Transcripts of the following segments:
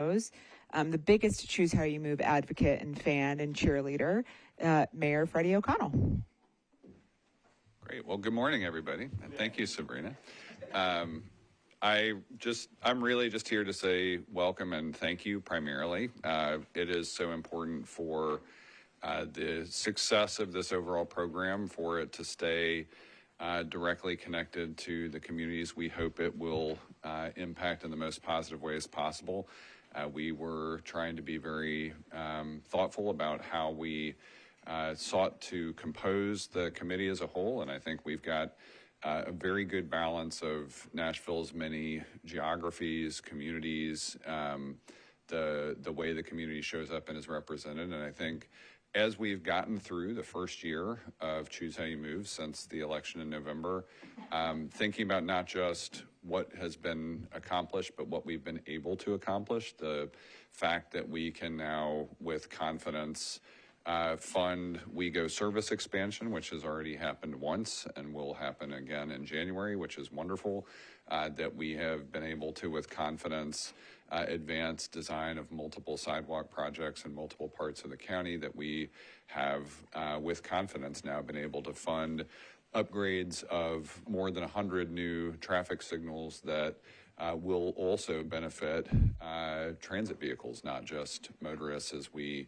The biggest Choose How You Move advocate and fan and cheerleader, Mayor Freddie O'Connell. Great. Well, good morning, everybody. And thank you, Sabrina. I'm really just here to say welcome and thank you primarily. It is so important for the success of this overall program, for it to stay directly connected to the communities we hope it will impact in the most positive ways possible. We were trying to be very thoughtful about how we sought to compose the committee as a whole, and I think we've got a very good balance of Nashville's many geographies, communities, the way the community shows up and is represented. And I think as we've gotten through the first year of Choose How You Move since the election in November, thinking about not just what has been accomplished, but what we've been able to accomplish, the fact that we can now, with confidence, fund WeGo service expansion, which has already happened once and will happen again in January, which is wonderful, that we have been able to, with confidence, advance design of multiple sidewalk projects in multiple parts of the county, that we have, with confidence now, been able to fund upgrades of more than 100 new traffic signals that will also benefit transit vehicles, not just motorists, as we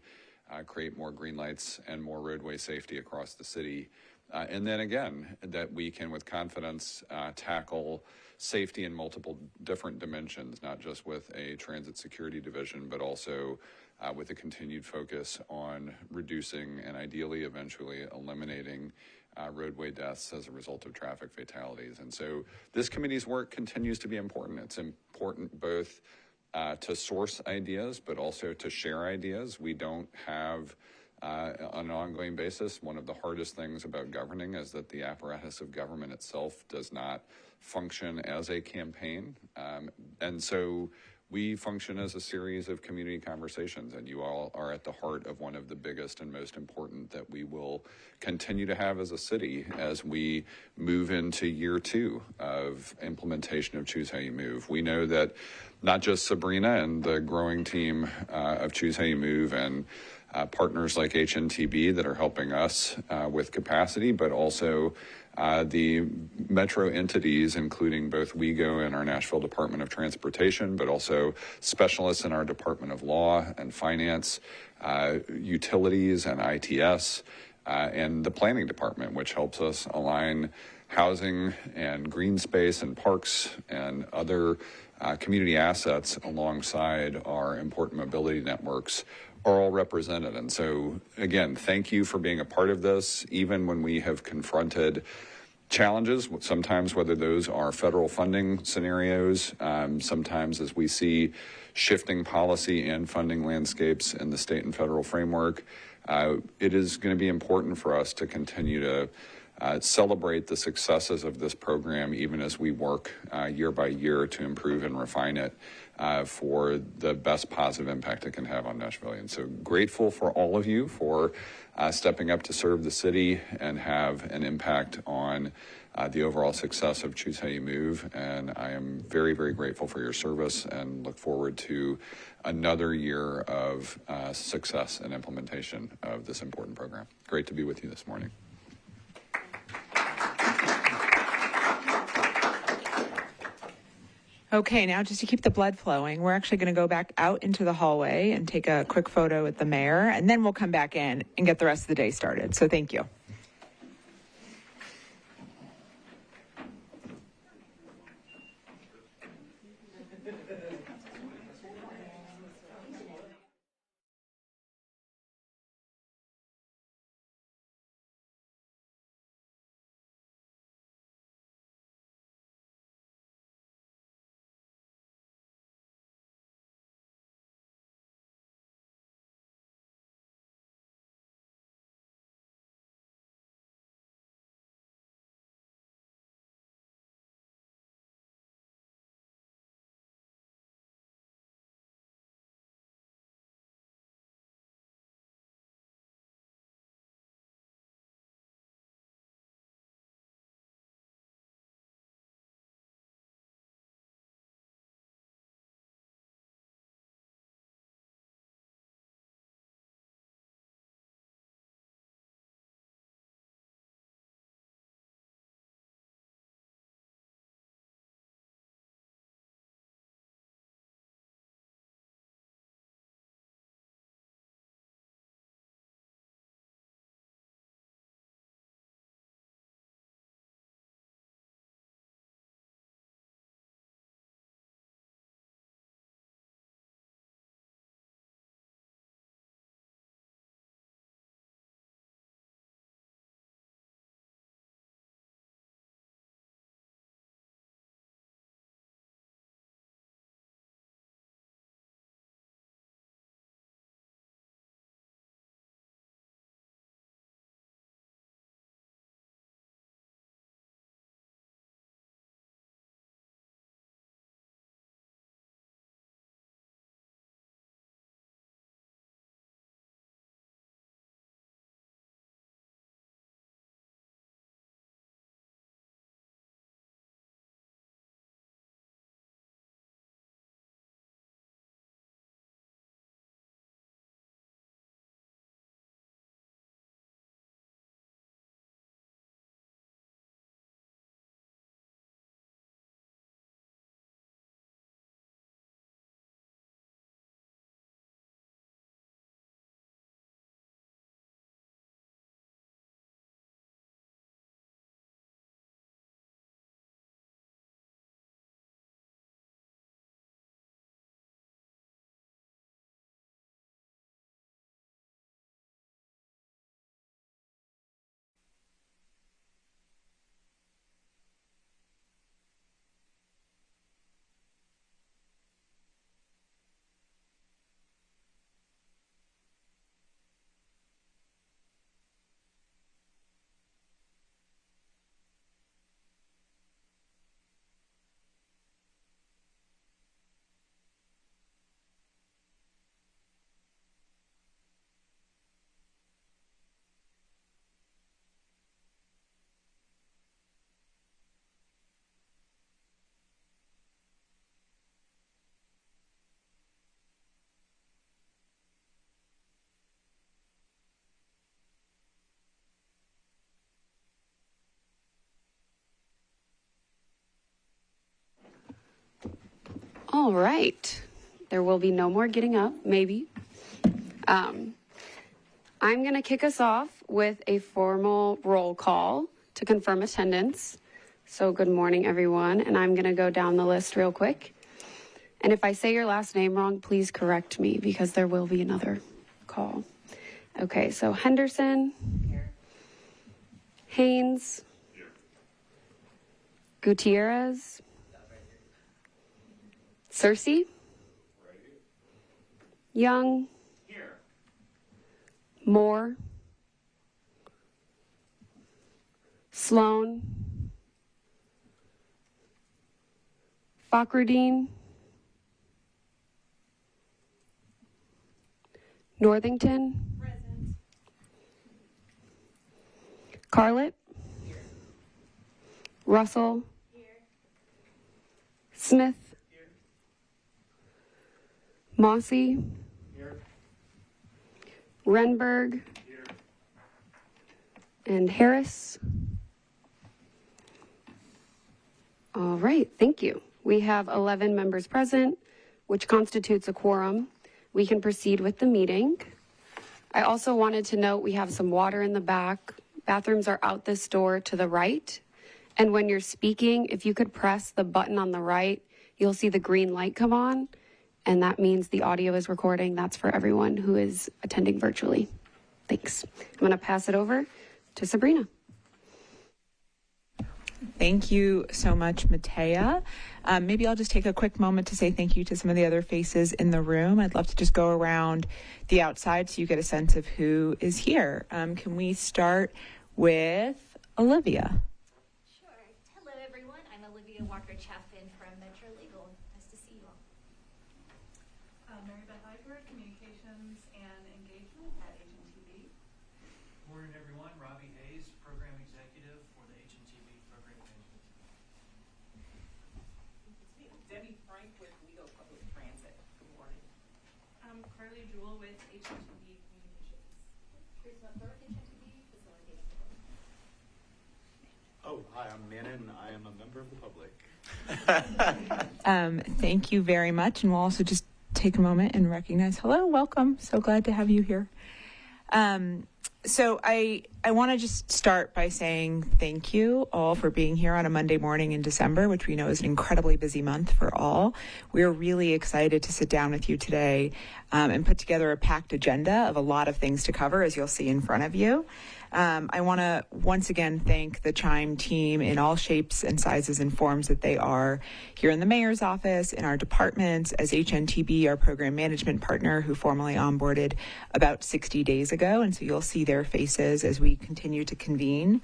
create more green lights and more roadway safety across the city. And then again, that we can, with confidence, tackle safety in multiple different dimensions, not just with a transit security division, but also with a continued focus on reducing and ideally eventually eliminating roadway deaths as a result of traffic fatalities. And so this committee's work continues to be important. It's important both to source ideas, but also to share ideas. We don't have, on an ongoing basis, one of the hardest things about governing is that the apparatus of government itself does not function as a campaign. And so we function as a series of community conversations, and you all are at the heart of one of the biggest and most important that we will continue to have as a city as we move into year 2 of implementation of Choose How You Move. We know that not just Sabrina and the growing team of Choose How You Move and partners like HNTB that are helping us with capacity, but also the metro entities, including both WeGo and our Nashville Department of Transportation, but also specialists in our Department of Law and Finance, utilities and ITS, and the Planning Department, which helps us align housing and green space and parks and other community assets alongside our important mobility networks, are all represented. And so, again, thank you for being a part of this, even when we have confronted challenges, sometimes whether those are federal funding scenarios, sometimes as we see shifting policy and funding landscapes in the state and federal framework. It is going to be important for us to continue to celebrate the successes of this program, even as we work year by year to improve and refine it for the best positive impact it can have on Nashvilleians. So grateful for all of you for stepping up to serve the city and have an impact on the overall success of Choose How You Move. And I am very, very grateful for your service and look forward to another year of success and implementation of this important program. Great to be with you this morning. Okay, now just to keep the blood flowing, we're actually going to go back out into the hallway and take a quick photo with the mayor, and then we'll come back in and get the rest of the day started. So thank you. All right. There will be no more getting up, maybe. I'm going to kick us off with a formal roll call to confirm attendance. So good morning, everyone. And I'm going to go down the list real quick. And if I say your last name wrong, please correct me because there will be another call. Okay, so Henderson. Here. Haynes. Here. Gutierrez. Cersei. Right. Young. Here. Moore. Sloan. Fakruddin. Northington. Present. Carlett. Here. Russell. Here. Smith. Here. Mossy. Here. Renberg. Here. And Harris. All right, thank you. We have 11 members present, which constitutes a quorum. We can proceed with the meeting. I also wanted to note we have some water in the back. Bathrooms are out this door to the right. And when you're speaking, if you could press the button on the right, you'll see the green light come on. And that means the audio is recording. That's for everyone who is attending virtually. Thanks. I'm going to pass it over to Sabrina. Thank you so much, Matea. Maybe I'll just take a quick moment to say thank you to some of the other faces in the room. I'd love to just go around the outside so you get a sense of who is here. Can we start with Olivia? Sure. Hello, everyone. I'm Olivia Walker-Chaffin from Metro Legal. Nice to see you all. Mary Beth Eifert, Communications and Engagement at HNTB. Morning, everyone. Robbie Hayes, Program Executive for the HNTB Program Management Team. Debbie Frank with Legal Public Transit. Good morning. I'm Carly Jewell with HNTB Communications. Teresa Burke, HNTB Facilitating. Oh, hi, I'm Manon. I am a member of the public. Thank you very much. And we'll also just take a moment and recognize, hello, welcome. So glad to have you here. So I want to just start by saying thank you all for being here on a Monday morning in December, which we know is an incredibly busy month for all. We're really excited to sit down with you today and put together a packed agenda of a lot of things to cover, as you'll see in front of you. I want to once again thank the Chime team in all shapes and sizes and forms that they are here in the mayor's office, in our departments, as HNTB, our program management partner, who formally onboarded about 60 days ago. And so you'll see their faces as we continue to convene.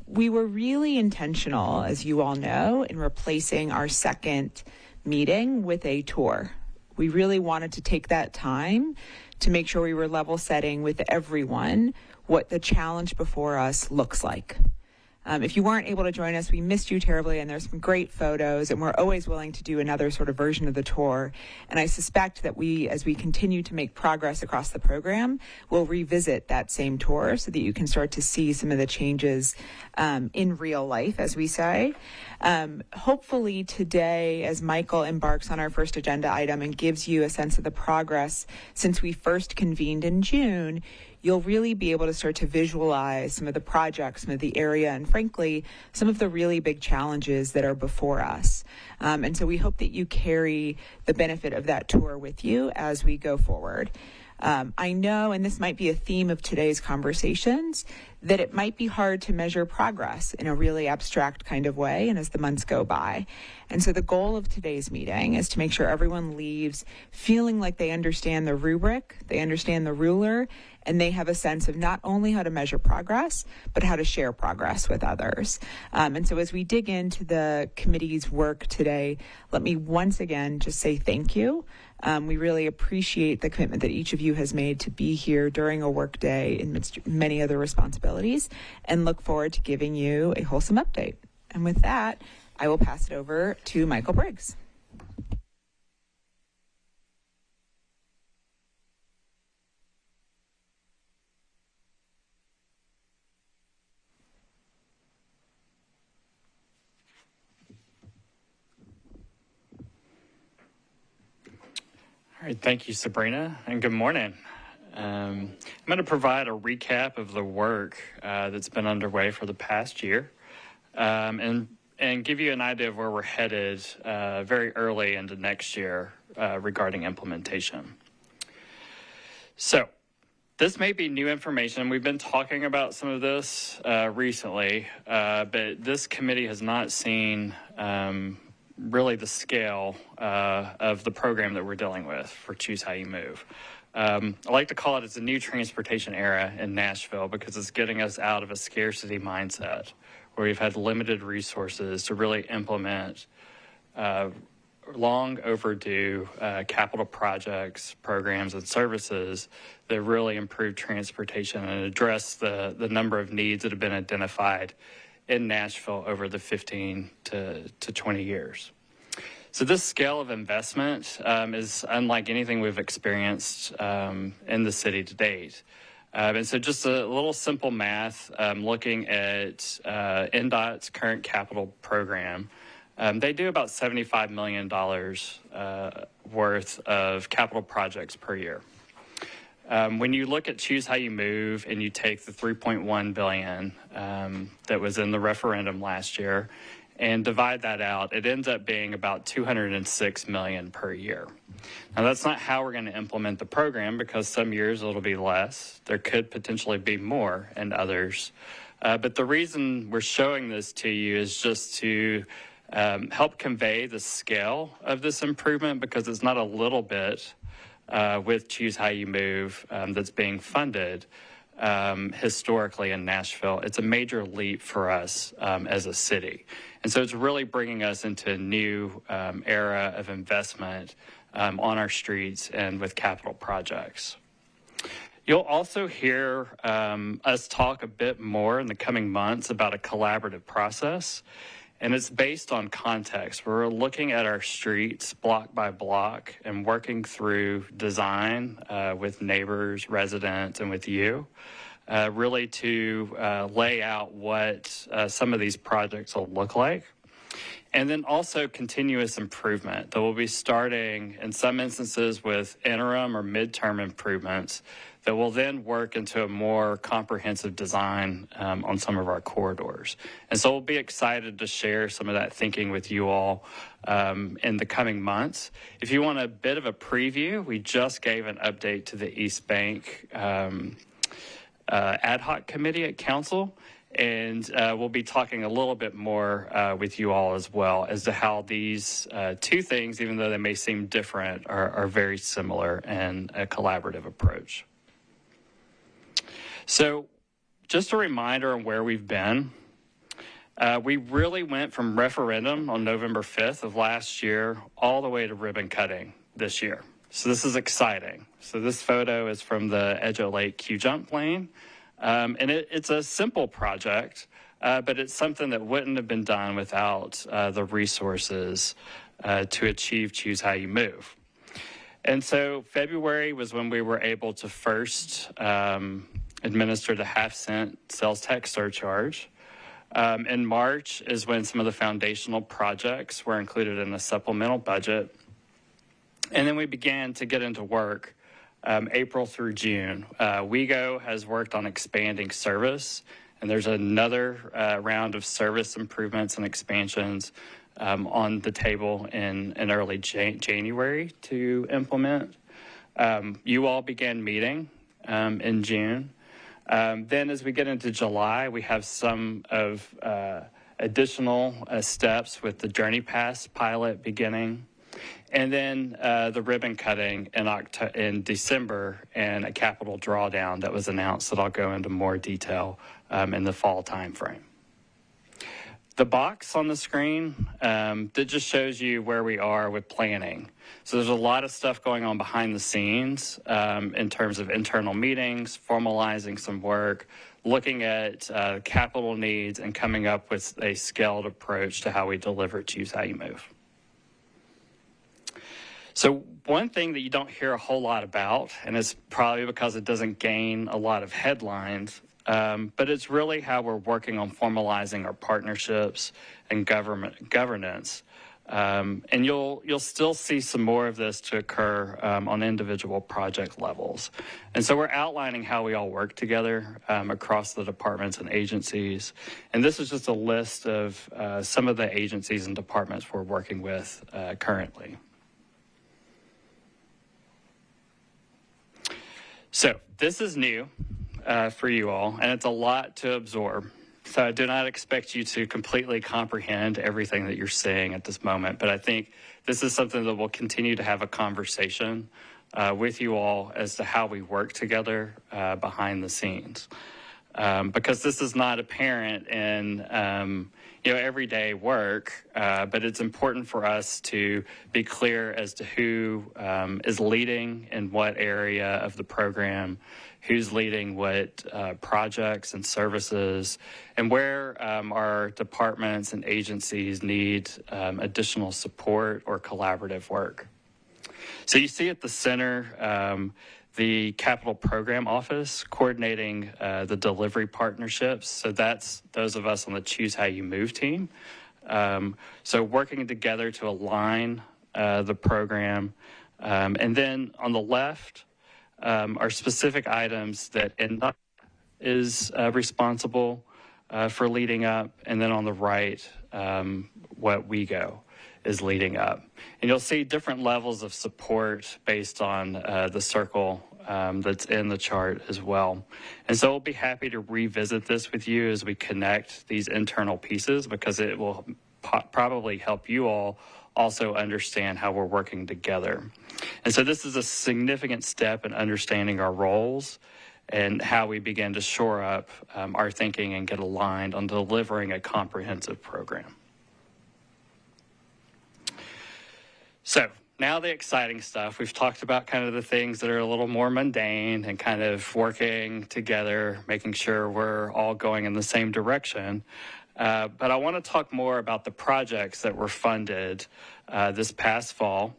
We were really intentional, as you all know, in replacing our second meeting with a tour. We really wanted to take that time to make sure we were level setting with everyone what the challenge before us looks like. If you weren't able to join us, we missed you terribly, and there's some great photos, and we're always willing to do another sort of version of the tour. And I suspect that as we continue to make progress across the program, we'll revisit that same tour so that you can start to see some of the changes in real life, as we say. Hopefully today, as Michael embarks on our first agenda item and gives you a sense of the progress since we first convened in June, you'll really be able to start to visualize some of the projects, some of the area, and frankly, some of the really big challenges that are before us. And so we hope that you carry the benefit of that tour with you as we go forward. I know, and this might be a theme of today's conversations, that it might be hard to measure progress in a really abstract kind of way and as the months go by. And so the goal of today's meeting is to make sure everyone leaves feeling like they understand the rubric, they understand the ruler, and they have a sense of not only how to measure progress, but how to share progress with others. And so as we dig into the committee's work today, let me once again just say thank you. We really appreciate the commitment that each of you has made to be here during a work day amidst many other responsibilities, and look forward to giving you a wholesome update. And with that, I will pass it over to Michael Briggs. right, thank you, Sabrina, and good morning. I'm going to provide a recap of the work that's been underway for the past year, and give you an idea of where we're headed very early into next year regarding implementation. So, this may be new information. We've been talking about some of this recently, but this committee has not seen really the scale of the program that we're dealing with for Choose How You Move. I like to call it, it's a new transportation era in Nashville because it's getting us out of a scarcity mindset where we've had limited resources to really implement long overdue capital projects, programs, and services that really improve transportation and address the number of needs that have been identified in Nashville over the 15 to 20 years. So this scale of investment is unlike anything we've experienced in the city to date. And so just a little simple math, looking at NDOT's current capital program, they do about $75 million worth of capital projects per year. When you look at Choose How You Move and you take the $3.1 billion that was in the referendum last year and divide that out, it ends up being about $206 million per year. Now, that's not how we're going to implement the program because some years it'll be less. There could potentially be more in others. But the reason we're showing this to you is just to help convey the scale of this improvement because it's not a little bit with Choose How You Move that's being funded historically in Nashville. It's a major leap for us as a city. And so it's really bringing us into a new era of investment on our streets and with capital projects. You'll also hear us talk a bit more in the coming months about a collaborative process. And it's based on context. We're looking at our streets block by block and working through design with neighbors, residents, and with you, really to lay out what some of these projects will look like. And then also continuous improvement that will be starting in some instances with interim or midterm improvements that will then work into a more comprehensive design on some of our corridors. And so we'll be excited to share some of that thinking with you all in the coming months. If you want a bit of a preview, we just gave an update to the East Bank ad hoc committee at council. And we'll be talking a little bit more with you all as well as to how these two things, even though they may seem different, are very similar in a collaborative approach. So just a reminder on where we've been. We really went from referendum on November 5th of last year all the way to ribbon cutting this year. So this is exciting. So this photo is from the Edgehill Lake Q Jump Lane. And it's a simple project, but it's something that wouldn't have been done without the resources to achieve Choose How You Move. And so February was when we were able to first administer the half-cent sales tax surcharge. In March is when some of the foundational projects were included in the supplemental budget. And then we began to get into work April through June. WeGo has worked on expanding service, and there's another round of service improvements and expansions on the table in early January to implement. You all began meeting in June. Then as we get into July, we have some of additional steps with the Journey Pass pilot beginning. And then the ribbon cutting in December and a capital drawdown that was announced that I'll go into more detail in the fall timeframe. The box on the screen that just shows you where we are with planning. So there's a lot of stuff going on behind the scenes in terms of internal meetings, formalizing some work, looking at capital needs, and coming up with a scaled approach to how we deliver Choose How You Move. So one thing that you don't hear a whole lot about, and it's probably because it doesn't gain a lot of headlines, but it's really how we're working on formalizing our partnerships and governance And you'll still see some more of this to occur on individual project levels. And so we're outlining how we all work together across the departments and agencies. And this is just a list of some of the agencies and departments we're working with currently. So this is new for you all, and it's a lot to absorb. So I do not expect you to completely comprehend everything that you're seeing at this moment, but I think this is something that we'll continue to have a conversation with you all as to how we work together behind the scenes. Because this is not apparent in everyday work, but it's important for us to be clear as to who is leading in what area of the program, who's leading what projects and services, and where our departments and agencies need additional support or collaborative work. So you see at the center the Capital Program Office coordinating the delivery partnerships. So that's those of us on the Choose How You Move team. So working together to align the program. And then on the left are specific items that NDOT is responsible for leading up. And then on the right, what WeGo is leading up. And you'll see different levels of support based on the circle that's in the chart as well. And so we'll be happy to revisit this with you as we connect these internal pieces, because it will probably help you all also understand how we're working together. And so this is a significant step in understanding our roles and how we begin to shore up our thinking and get aligned on delivering a comprehensive program. So now the exciting stuff. We've talked about kind of the things that are a little more mundane and kind of working together, making sure we're all going in the same direction. But I want to talk more about the projects that were funded this past fall.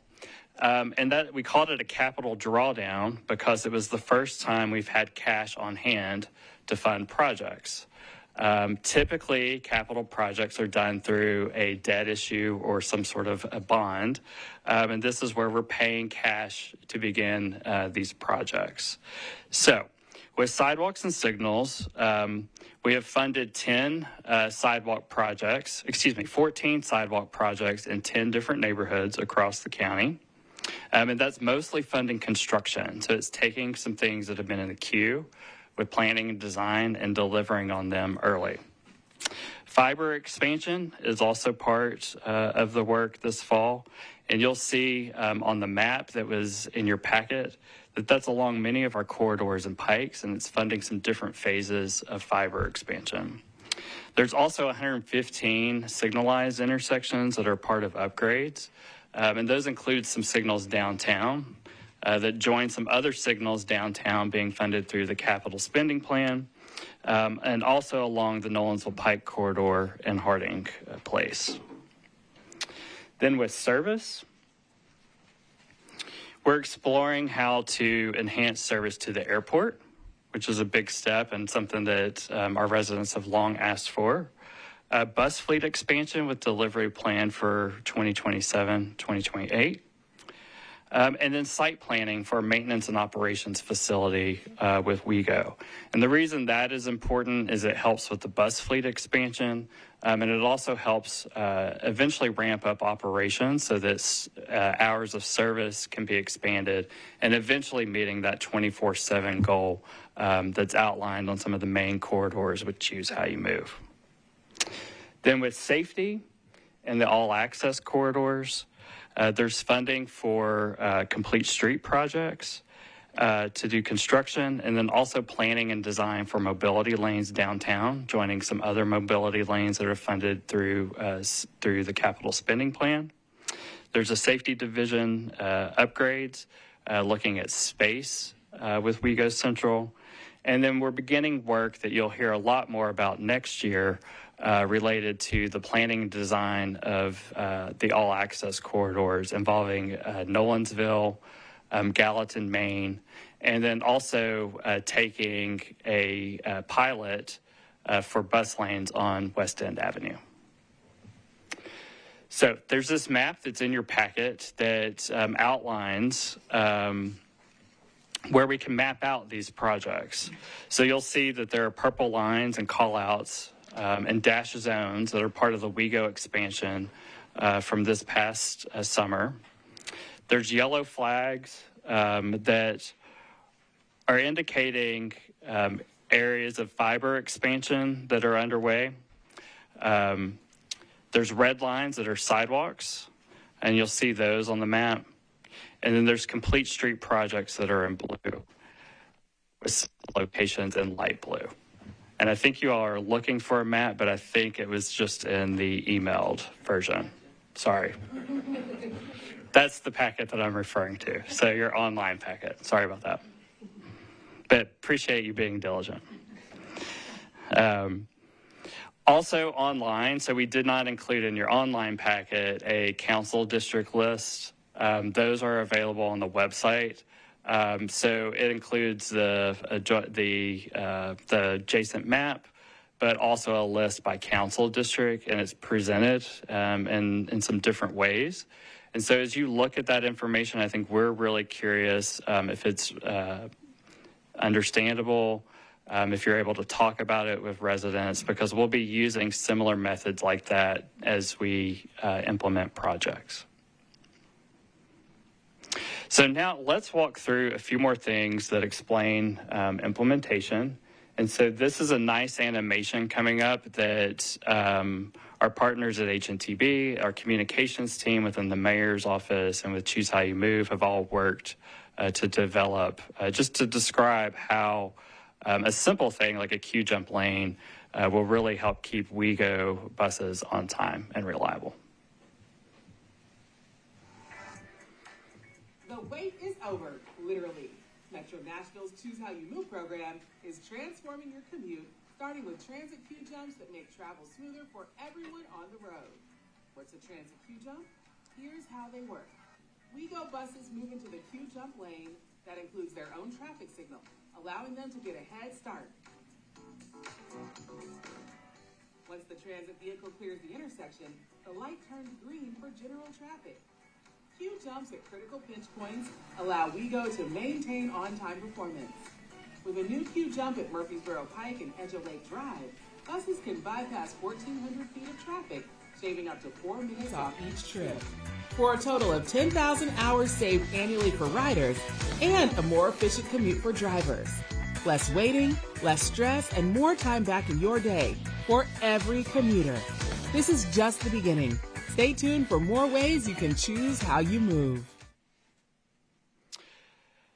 And that we called it a capital drawdown because it was the first time we've had cash on hand to fund projects. Typically, capital projects are done through a debt issue or some sort of a bond, and this is where we're paying cash to begin these projects. So, with sidewalks and signals, we have funded 14 sidewalk projects in 10 different neighborhoods across the county. And that's mostly funding construction. So it's taking some things that have been in the queue with planning and design and delivering on them early. Fiber expansion is also part of the work this fall. And you'll see on the map that was in your packet that that's along many of our corridors and pikes, and it's funding some different phases of fiber expansion. There's also 115 signalized intersections that are part of upgrades. And those include some signals downtown that join some other signals downtown being funded through the capital spending plan, and also along the Nolensville Pike corridor and Harding Place. Then with service, we're exploring how to enhance service to the airport, which is a big step and something that our residents have long asked for. Bus fleet expansion with delivery plan for 2027, 2028. And then site planning for a maintenance and operations facility with WeGo. And the reason that is important is it helps with the bus fleet expansion, and it also helps eventually ramp up operations so that hours of service can be expanded and eventually meeting that 24/7 goal that's outlined on some of the main corridors with Choose How You Move. Then with safety and the all-access corridors, there's funding for complete street projects to do construction, and then also planning and design for mobility lanes downtown, joining some other mobility lanes that are funded through the capital spending plan. There's a safety division upgrades, looking at space with WeGo Central. And then we're beginning work that you'll hear a lot more about next year related to the planning and design of the all-access corridors involving Nolensville, Gallatin, Maine, and then also taking a pilot for bus lanes on West End Avenue. So there's this map that's in your packet that outlines where we can map out these projects. So you'll see that there are purple lines and callouts and dash zones that are part of the WeGo expansion from this past summer. There's yellow flags that are indicating areas of fiber expansion that are underway. There's red lines that are sidewalks, and you'll see those on the map. And then there's complete street projects that are in blue, with locations in light blue. And I think you all are looking for a map, but I think it was just in the emailed version. Sorry. That's the packet that I'm referring to. So your online packet. Sorry about that. But appreciate you being diligent. Also online, so we did not include in your online packet a council district list. Those are available on the website. So it includes the adjacent map, but also a list by council district, and it's presented in some different ways. And so as you look at that information, I think we're really curious if it's understandable, if you're able to talk about it with residents, because we'll be using similar methods like that as we implement projects. So now let's walk through a few more things that explain implementation. And so this is a nice animation coming up that our partners at HNTB, our communications team within the mayor's office and with Choose How You Move have all worked to develop, just to describe how a simple thing like a queue jump lane will really help keep WeGo buses on time and reliable. The wait is over, literally. Metro Nashville's Choose How You Move program is transforming your commute, starting with transit queue jumps that make travel smoother for everyone on the road. What's a transit queue jump? Here's how they work. WeGo buses move into the queue jump lane that includes their own traffic signal, allowing them to get a head start. Once the transit vehicle clears the intersection, the light turns green for general traffic. Queue jumps at critical pinch points allow WeGo to maintain on-time performance. With a new queue jump at Murfreesboro Pike and Edge Lake Drive, buses can bypass 1,400 feet of traffic, shaving up to 4 minutes off each trip. For a total of 10,000 hours saved annually for riders and a more efficient commute for drivers. Less waiting, less stress, and more time back in your day for every commuter. This is just the beginning. Stay tuned for more ways you can choose how you move.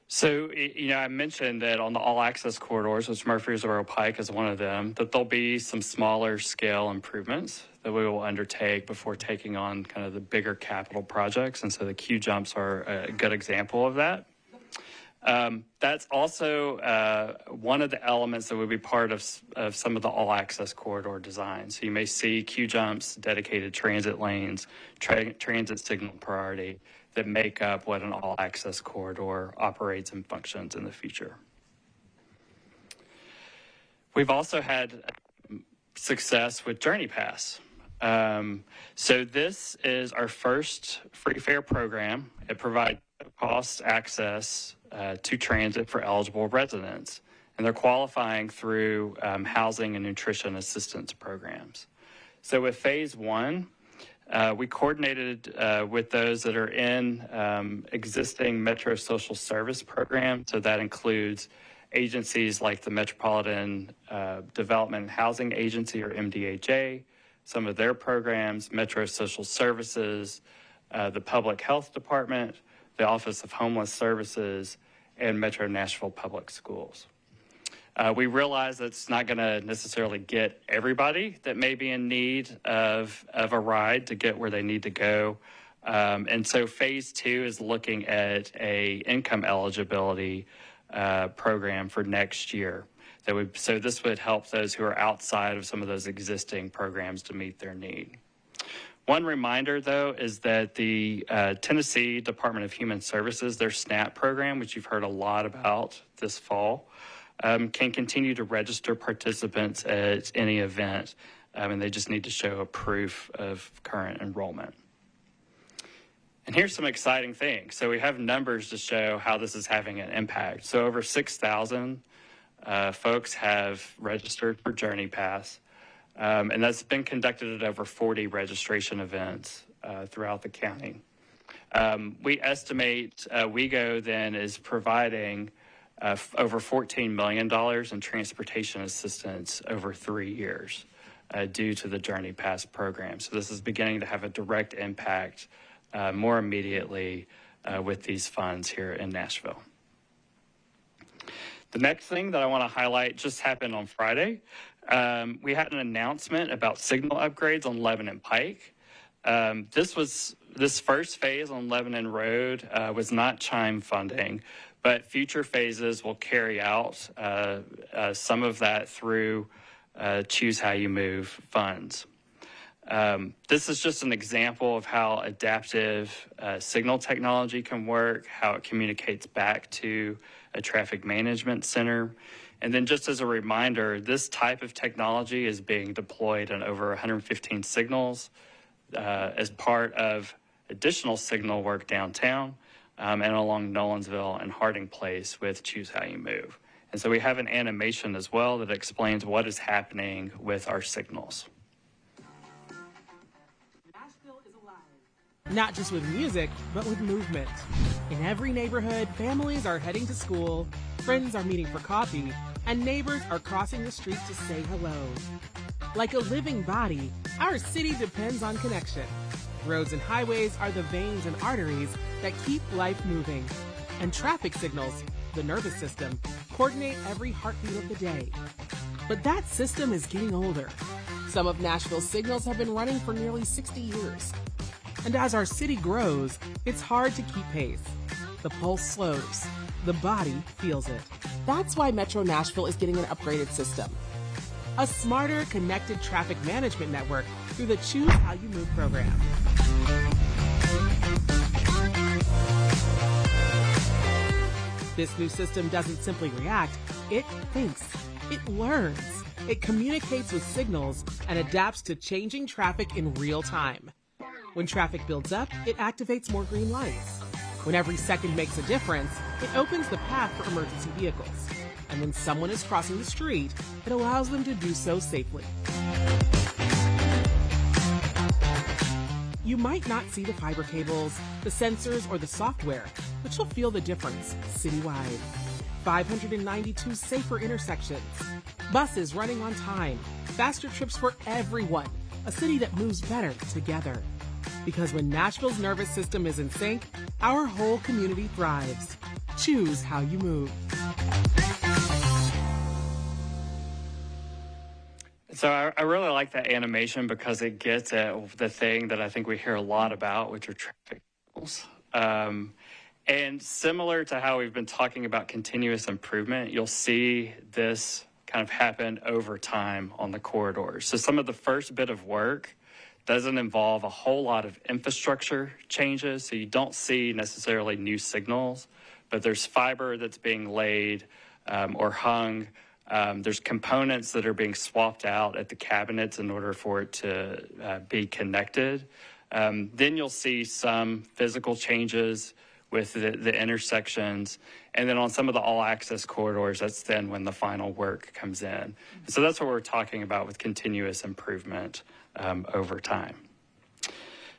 So, I mentioned that on the all-access corridors, which Murfreesboro Pike is one of them, that there'll be some smaller scale improvements that we will undertake before taking on kind of the bigger capital projects. And so the queue jumps are a good example of that. That's also one of the elements that would be part of some of the all-access corridor designs. So you may see queue jumps, dedicated transit lanes, transit signal priority that make up what an all-access corridor operates and functions in the future. We've also had success with Journey Pass. So this is our first free fare program. It provides cost access to transit for eligible residents, and they're qualifying through housing and nutrition assistance programs. So with phase one, we coordinated with those that are in existing Metro Social Service programs. So that includes agencies like the Metropolitan Development and Housing Agency, or MDHA, some of their programs, Metro Social Services, the Public Health Department, the Office of Homeless Services, and Metro Nashville Public Schools. We realize that's not going to necessarily get everybody that may be in need of a ride to get where they need to go. And so phase two is looking at a income eligibility program for next year. So this would help those who are outside of some of those existing programs to meet their need. One reminder, though, is that the Tennessee Department of Human Services, their SNAP program, which you've heard a lot about this fall, can continue to register participants at any event, and they just need to show a proof of current enrollment. And here's some exciting things. So we have numbers to show how this is having an impact. So over 6,000 folks have registered for Journey Pass, and that's been conducted at over 40 registration events throughout the county. We estimate WeGo then is providing over $14 million in transportation assistance over 3 years due to the Journey Pass program. So this is beginning to have a direct impact more immediately with these funds here in Nashville. The next thing that I want to highlight just happened on Friday. We had an announcement about signal upgrades on Lebanon Pike. This first phase on Lebanon Road was not chime funding, but future phases will carry out some of that through Choose How You Move funds. This is just an example of how adaptive signal technology can work, how it communicates back to a traffic management center. And then just as a reminder, this type of technology is being deployed in over 115 signals as part of additional signal work downtown and along Nolensville and Harding Place with Choose How You Move. And so we have an animation as well that explains what is happening with our signals. Nashville is alive. Not just with music, but with movement. In every neighborhood, families are heading to school, friends are meeting for coffee, and neighbors are crossing the street to say hello. Like a living body, our city depends on connection. Roads and highways are the veins and arteries that keep life moving. And traffic signals, the nervous system, coordinate every heartbeat of the day. But that system is getting older. Some of Nashville's signals have been running for nearly 60 years. And as our city grows, it's hard to keep pace. The pulse slows. The body feels it. That's why Metro Nashville is getting an upgraded system. A smarter, connected traffic management network through the Choose How You Move program. This new system doesn't simply react, it thinks, it learns, it communicates with signals and adapts to changing traffic in real time. When traffic builds up, it activates more green lights. When every second makes a difference, it opens the path for emergency vehicles. And when someone is crossing the street, it allows them to do so safely. You might not see the fiber cables, the sensors, or the software, but you'll feel the difference citywide. 592 safer intersections, buses running on time, faster trips for everyone, a city that moves better together. Because when Nashville's nervous system is in sync, our whole community thrives. Choose how you move. So I really like that animation because it gets at the thing that I think we hear a lot about, which are traffic rules. And similar to how we've been talking about continuous improvement, you'll see this kind of happen over time on the corridors. So some of the first bit of work doesn't involve a whole lot of infrastructure changes. So you don't see necessarily new signals, but there's fiber that's being laid or hung. There's components that are being swapped out at the cabinets in order for it to be connected. Then you'll see some physical changes with the intersections. And then on some of the all-access corridors, that's then when the final work comes in. So that's what we're talking about with continuous improvement over time.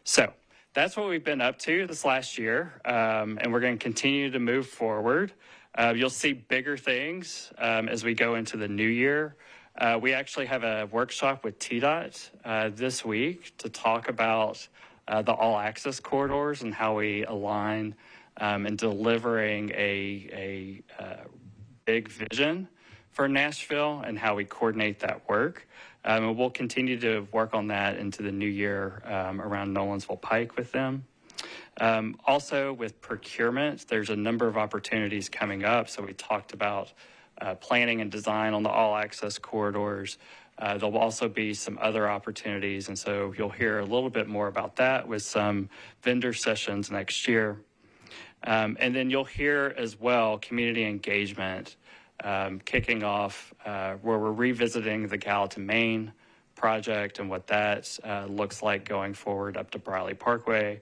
So that's what we've been up to this last year, and we're going to continue to move forward. You'll see bigger things as we go into the new year. We actually have a workshop with TDOT this week to talk about the all-access corridors and how we align in delivering a big vision for Nashville and how we coordinate that work. And we'll continue to work on that into the new year around Nolensville Pike with them. Also with procurement, there's a number of opportunities coming up. So we talked about planning and design on the all-access corridors. There'll also be some other opportunities, and so you'll hear a little bit more about that with some vendor sessions next year. And then you'll hear as well community engagement kicking off where we're revisiting the Gallatin, Maine project and what that looks like going forward up to Briley Parkway.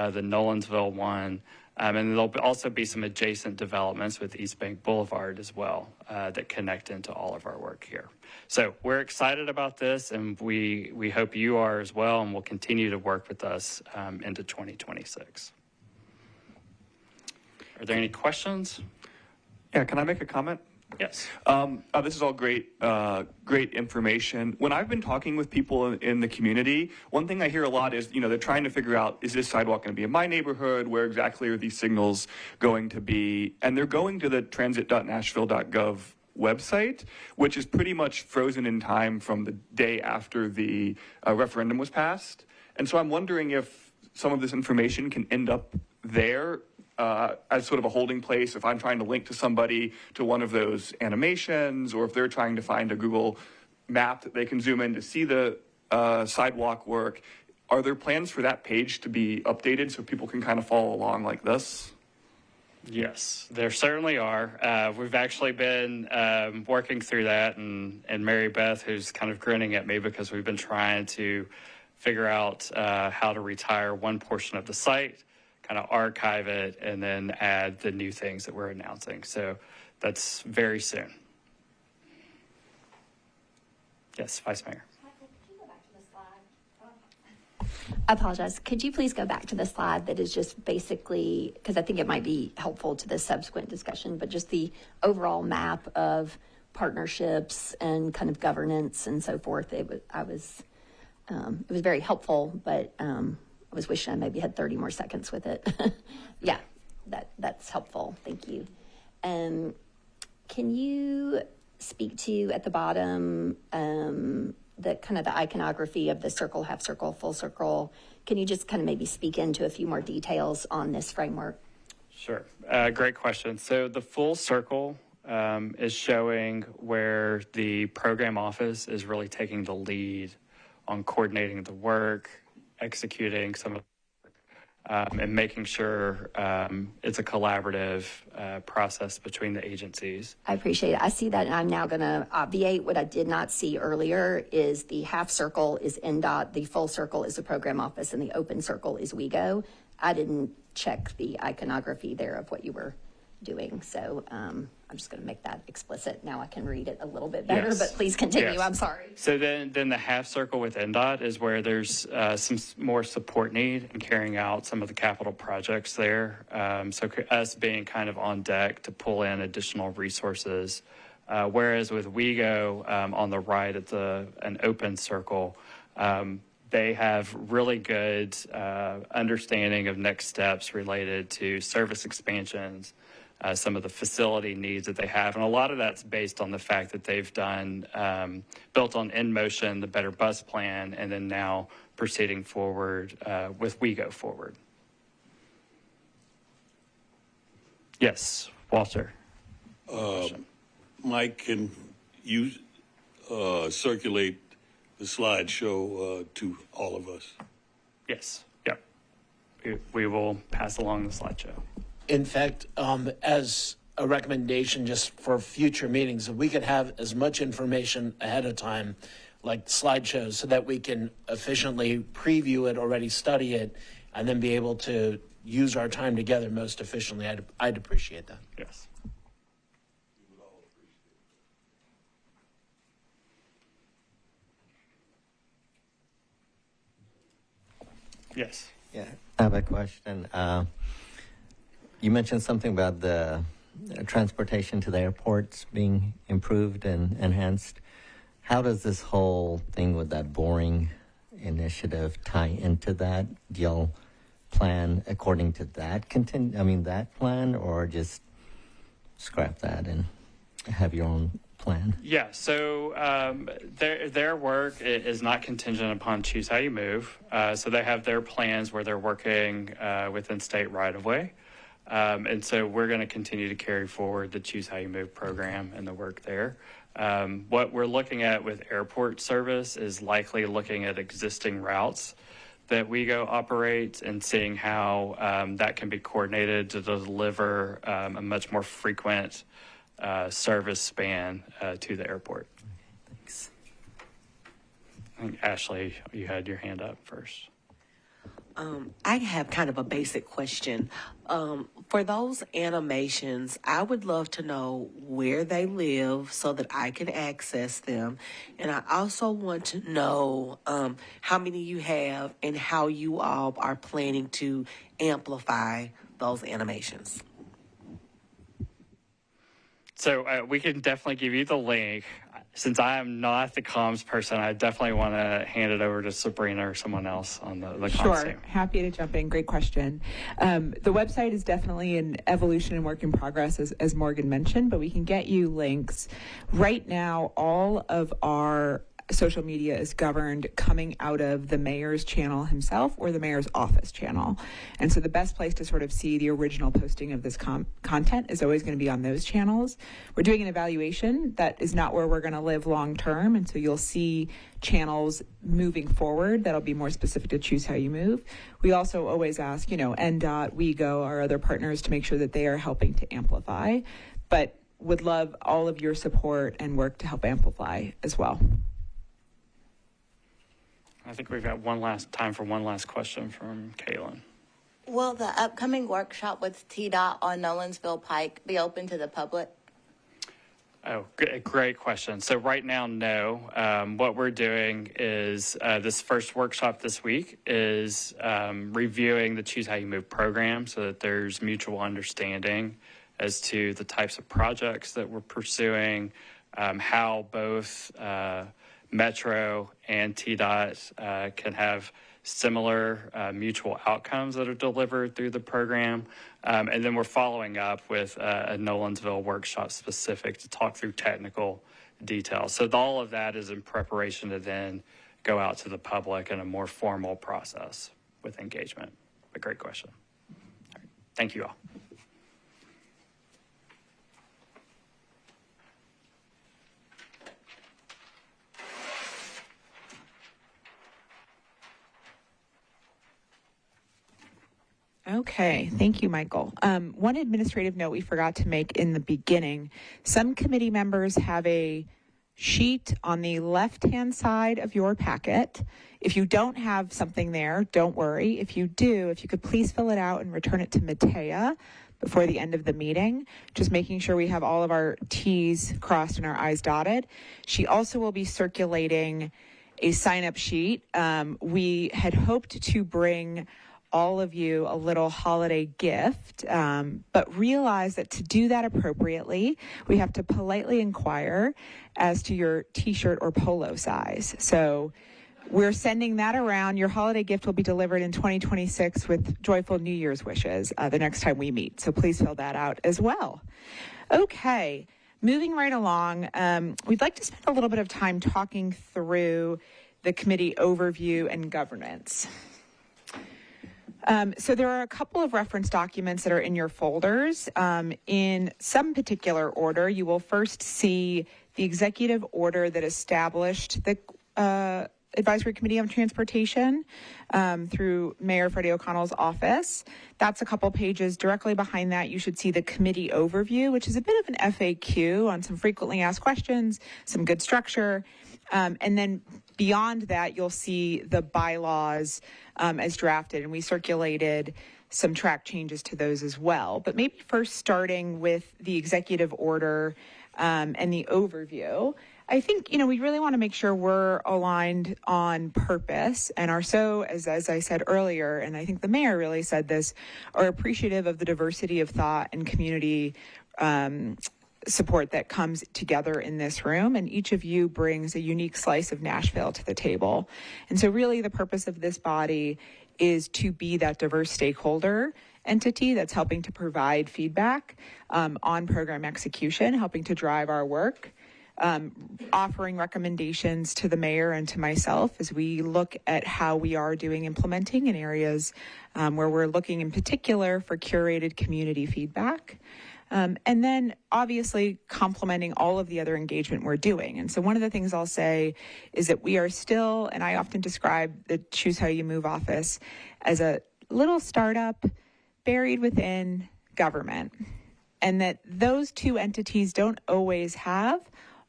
the Nolensville one, and there'll also be some adjacent developments with East Bank Boulevard as well that connect into all of our work here. So we're excited about this, and we hope you are as well, and will continue to work with us into 2026. Are there any questions? Yeah, can I make a comment? Yes. This is all great information. When I've been talking with people in the community, one thing I hear a lot is, they're trying to figure out, is this sidewalk going to be in my neighborhood? Where exactly are these signals going to be? And they're going to the transit.nashville.gov website, which is pretty much frozen in time from the day after the referendum was passed. And so I'm wondering if some of this information can end up there as sort of a holding place if I'm trying to link to somebody to one of those animations, or if they're trying to find a Google map that they can zoom in to see the sidewalk work. Are there plans for that page to be updated so people can kind of follow along like this? Yes, there certainly are. We've actually been working through that, and Mary Beth, who's kind of grinning at me because we've been trying to figure out how to retire one portion of the site, kind of archive it, and then add the new things that we're announcing. So that's very soon. Yes, Vice Mayor. I apologize. Could you please go back to the slide that is just basically, because I think it might be helpful to the subsequent discussion, but just the overall map of partnerships and kind of governance and so forth. It was very helpful, but I was wishing I maybe had 30 more seconds with it. Yeah, that's helpful. Thank you. Can you speak to at the bottom the kind of the iconography of the circle, half circle, full circle? Can you just kind of maybe speak into a few more details on this framework? Sure. Great question. So the full circle is showing where the program office is really taking the lead on coordinating the work, executing some of and making sure it's a collaborative process between the agencies. I appreciate it. I see that, and I'm now going to obviate what I did not see earlier is the half circle is NDOT, the full circle is the program office, and the open circle is WeGo. I didn't check the iconography there of what you were doing, so I'm just going to make that explicit. Now I can read it a little bit better, Yes. but please continue. Yes. I'm sorry. So then the half circle with NDOT is where there's some more support need in carrying out some of the capital projects there. So us being kind of on deck to pull in additional resources. Whereas with WeGo on the right, it's an open circle. They have really good understanding of next steps related to service expansions, some of the facility needs that they have. And a lot of that's based on the fact that they've done, built on InMotion, the Better Bus Plan, and then now proceeding forward with WeGo Forward. Yes, Walter. Mike, can you circulate the slideshow to all of us? Yes, yep. We will pass along the slideshow. In fact, as a recommendation just for future meetings, if we could have as much information ahead of time, like slideshows, so that we can efficiently preview it, already study it, and then be able to use our time together most efficiently, I'd appreciate that. Yes. Yes. Yeah, I have a question. You mentioned something about the transportation to the airports being improved and enhanced. How does this whole thing with that boring initiative tie into that? Do y'all plan according to that that plan, or just scrap that and have your own plan? Yeah, so their work is not contingent upon Choose How You Move. So they have their plans where they're working within state right-of-way. And so we're going to continue to carry forward the Choose How You Move program and the work there. What we're looking at with airport service is likely looking at existing routes that WeGo operates and seeing how that can be coordinated to deliver a much more frequent service span to the airport. Thanks. I think, Ashley, you had your hand up first. I have kind of a basic question. For those animations, I would love to know where they live so that I can access them. And I also want to know how many you have and how you all are planning to amplify those animations. So we can definitely give you the link. Since I am not the comms person, I definitely want to hand it over to Sabrina or someone else on the comms Sure, team. happy to jump in. Great question. The website is definitely an evolution and work in progress, as Morgan mentioned, but we can get you links. Right now, all of our social media is governed coming out of the mayor's channel himself or the mayor's office channel. And so the best place to sort of see the original posting of this content is always going to be on those channels. We're doing an evaluation. That is not where we're going to live long term. And so you'll see channels moving forward that'll be more specific to Choose How You Move. We also always ask, NDOT, WeGo, our other partners, to make sure that they are helping to amplify, but would love all of your support and work to help amplify as well. I think we've got one last question from Kaylin. Will the upcoming workshop with TDOT on Nolensville Pike be open to the public? Oh, great question. So right now, no. What we're doing is this first workshop this week is reviewing the Choose How You Move program so that there's mutual understanding as to the types of projects that we're pursuing, how both Metro and TDOT can have similar mutual outcomes that are delivered through the program. And then we're following up with a Nolensville workshop specific to talk through technical details. So all of that is in preparation to then go out to the public in a more formal process with engagement. A great question. All right. Thank you all. Okay, thank you, Michael. One administrative note we forgot to make in the beginning. Some committee members have a sheet on the left-hand side of your packet. If you don't have something there, don't worry. If you do, if you could please fill it out and return it to Matea before the end of the meeting, just making sure we have all of our T's crossed and our I's dotted. She also will be circulating a sign-up sheet. We had hoped to bring all of you a little holiday gift, but realize that to do that appropriately, we have to politely inquire as to your t-shirt or polo size. So we're sending that around. Your holiday gift will be delivered in 2026 with joyful New Year's wishes the next time we meet. So please fill that out as well. Okay, moving right along, we'd like to spend a little bit of time talking through the committee overview and governance. So there are a couple of reference documents that are in your folders. In some particular order, you will first see the executive order that established the Advisory Committee on Transportation through Mayor Freddie O'Connell's office. That's a couple pages. Directly behind that, you should see the committee overview, which is a bit of an FAQ on some frequently asked questions, some good structure. And then beyond that, you'll see the bylaws as drafted, and we circulated some track changes to those as well. But maybe first starting with the executive order and the overview, I think, we really want to make sure we're aligned on purpose and are so, as I said earlier, and I think the mayor really said this, are appreciative of the diversity of thought and community support that comes together in this room, and each of you brings a unique slice of Nashville to the table. And so really the purpose of this body is to be that diverse stakeholder entity that's helping to provide feedback on program execution, helping to drive our work, offering recommendations to the mayor and to myself as we look at how we are doing implementing in areas where we're looking in particular for curated community feedback. And then obviously complementing all of the other engagement we're doing. And so one of the things I'll say is that we are still, and I often describe the Choose How You Move office as a little startup buried within government, and that those two entities don't always have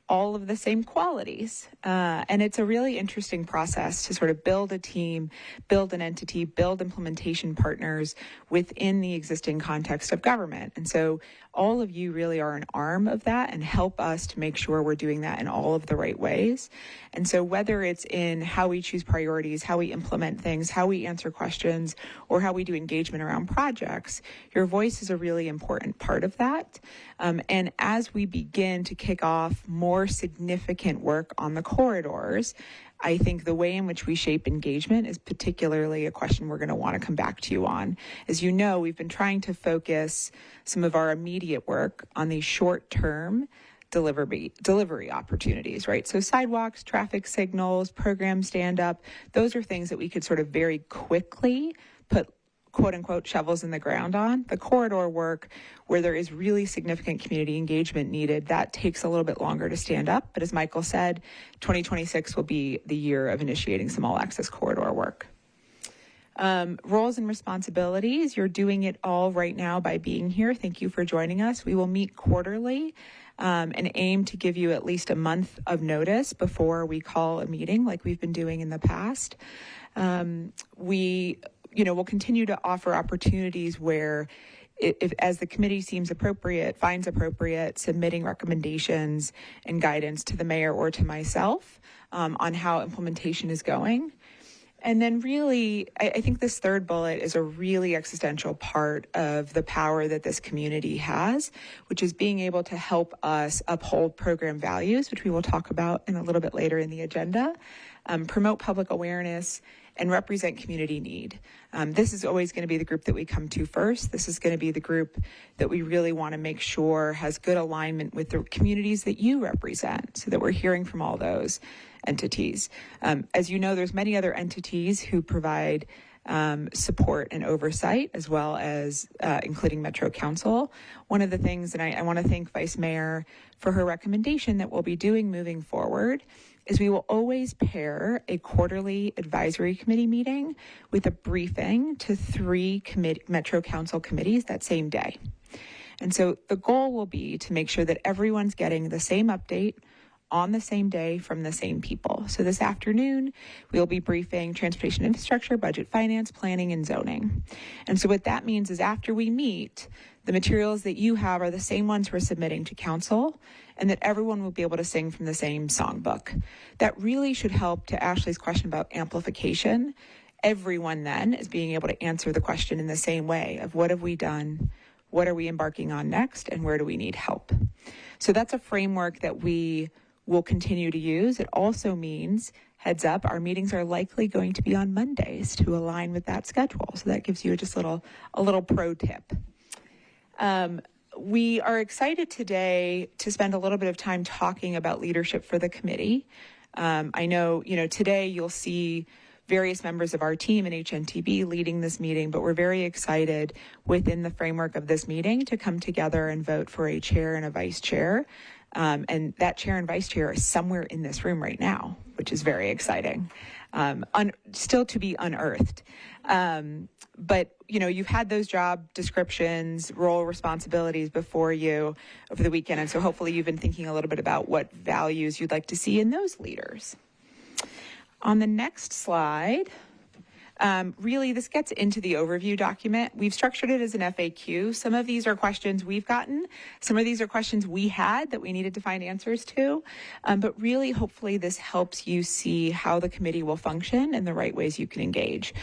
all of the same qualities. And it's a really interesting process to sort of build a team, build an entity, build implementation partners within the existing context of government. And so all of you really are an arm of that and help us to make sure we're doing that in all of the right ways. And so whether it's in how we choose priorities, how we implement things, how we answer questions, or how we do engagement around projects, your voice is a really important part of that. And as we begin to kick off more significant work on the corridors, I think the way in which we shape engagement is particularly a question we're going to want to come back to you on. As you know, we've been trying to focus some of our immediate work on these short-term delivery opportunities, right? So sidewalks, traffic signals, program stand-up, those are things that we could sort of very quickly put quote unquote shovels in the ground on. The corridor work, where there is really significant community engagement needed, that takes a little bit longer to stand up. But as Michael said, 2026 will be the year of initiating some all access corridor work. Roles and responsibilities, you're doing it all right now by being here. Thank you for joining us. We will meet quarterly and aim to give you at least a month of notice before we call a meeting like we've been doing in the past. We'll continue to offer opportunities where, if as the committee finds appropriate, submitting recommendations and guidance to the mayor or to myself on how implementation is going. And then really, I think this third bullet is a really existential part of the power that this community has, which is being able to help us uphold program values, which we will talk about in a little bit later in the agenda, promote public awareness, and represent community need. This is always going to be the group that we come to first. This is going to be the group that we really want to make sure has good alignment with the communities that you represent, so that we're hearing from all those entities. As you know, there's many other entities who provide support and oversight, as well as including Metro Council. One of the things, and I want to thank Vice Mayor for her recommendation that we'll be doing moving forward, is we will always pair a quarterly advisory committee meeting with a briefing to 3 Metro Council committees that same day. And so the goal will be to make sure that everyone's getting the same update on the same day from the same people. So this afternoon, we'll be briefing transportation infrastructure, budget finance, planning, and zoning. And so what that means is after we meet, the materials that you have are the same ones we're submitting to council, and that everyone will be able to sing from the same songbook. That really should help to Ashley's question about amplification. Everyone then is being able to answer the question in the same way of what have we done, what are we embarking on next, and where do we need help? So that's a framework that we will continue to use. It also means, heads up, our meetings are likely going to be on Mondays to align with that schedule. So that gives you just a little pro tip. We are excited today to spend a little bit of time talking about leadership for the committee. I know, today you'll see various members of our team in HNTB leading this meeting, but we're very excited within the framework of this meeting to come together and vote for a chair and a vice chair. And that chair and vice chair are somewhere in this room right now, which is very exciting. Still to be unearthed. But, you've had those job descriptions, role responsibilities before you over the weekend. And so hopefully you've been thinking a little bit about what values you'd like to see in those leaders. On the next slide, really this gets into the overview document. We've structured it as an FAQ. Some of these are questions we've gotten. Some of these are questions we had that we needed to find answers to. But really, hopefully this helps you see how the committee will function and the right ways you can engage.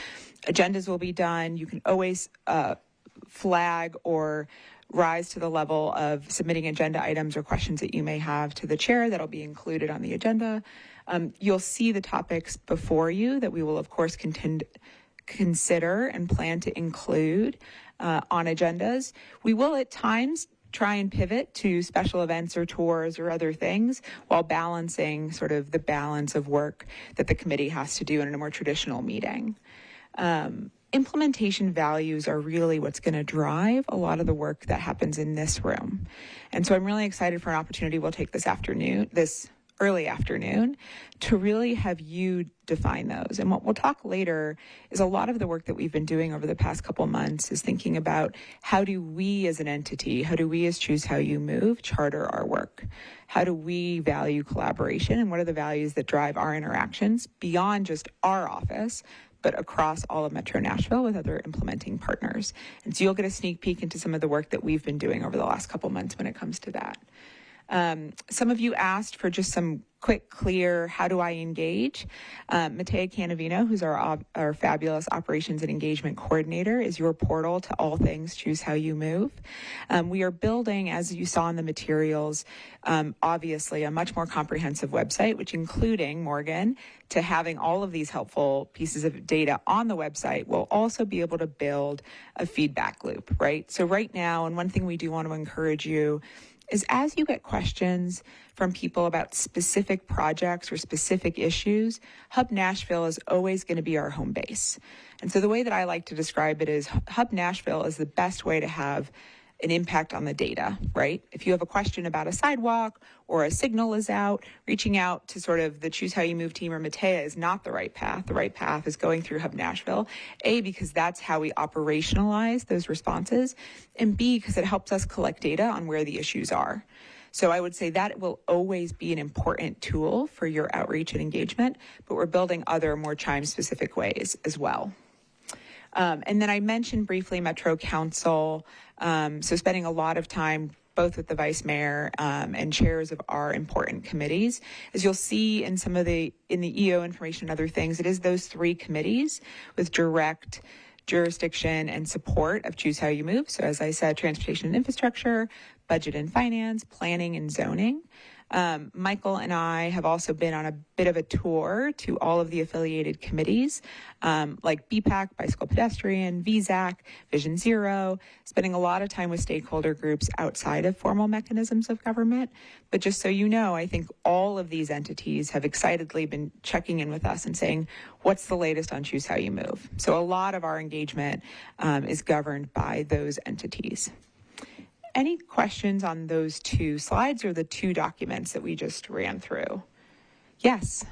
Agendas will be done. You can always flag or rise to the level of submitting agenda items or questions that you may have to the chair. That'll be included on the agenda. You'll see the topics before you that we will, of course, consider and plan to include on agendas. We will at times try and pivot to special events or tours or other things while balancing sort of the balance of work that the committee has to do in a more traditional meeting. Implementation values are really what's going to drive a lot of the work that happens in this room. And so I'm really excited for an opportunity we'll take this early afternoon to really have you define those. And what we'll talk later is a lot of the work that we've been doing over the past couple months is thinking about how do we as an entity, how do we as Choose How You Move charter our work? How do we value collaboration, and what are the values that drive our interactions beyond just our office, but across all of Metro Nashville with other implementing partners? And so you'll get a sneak peek into some of the work that we've been doing over the last couple months when it comes to that. Some of you asked for just some quick, clear, how do I engage? Matea Canavino, who's our fabulous operations and engagement coordinator, is your portal to all things Choose How You Move. We are building, as you saw in the materials, obviously a much more comprehensive website, which including, Morgan, to having all of these helpful pieces of data on the website, we'll also be able to build a feedback loop, right? So right now, and one thing we do want to encourage you is as you get questions from people about specific projects or specific issues, Hub Nashville is always going to be our home base. And so the way that I like to describe it is Hub Nashville is the best way to have an impact on the data, right? If you have a question about a sidewalk or a signal is out, reaching out to sort of the Choose How You Move team or Matea is not the right path. The right path is going through Hub Nashville, A, because that's how we operationalize those responses, and B, because it helps us collect data on where the issues are. So I would say that will always be an important tool for your outreach and engagement, but we're building other more chime-specific ways as well. And then I mentioned briefly Metro Council, so spending a lot of time both with the vice mayor and chairs of our important committees. As you'll see in some of in the EO information and other things, it is those three committees with direct jurisdiction and support of Choose How You Move. So as I said, transportation and infrastructure, budget and finance, planning and zoning. Michael and I have also been on a bit of a tour to all of the affiliated committees, like BPAC, Bicycle Pedestrian, VZAC, Vision Zero, spending a lot of time with stakeholder groups outside of formal mechanisms of government. But just so you know, I think all of these entities have excitedly been checking in with us and saying, what's the latest on Choose How You Move? So a lot of our engagement is governed by those entities. Any questions on those two slides or the two documents that we just ran through? Yes.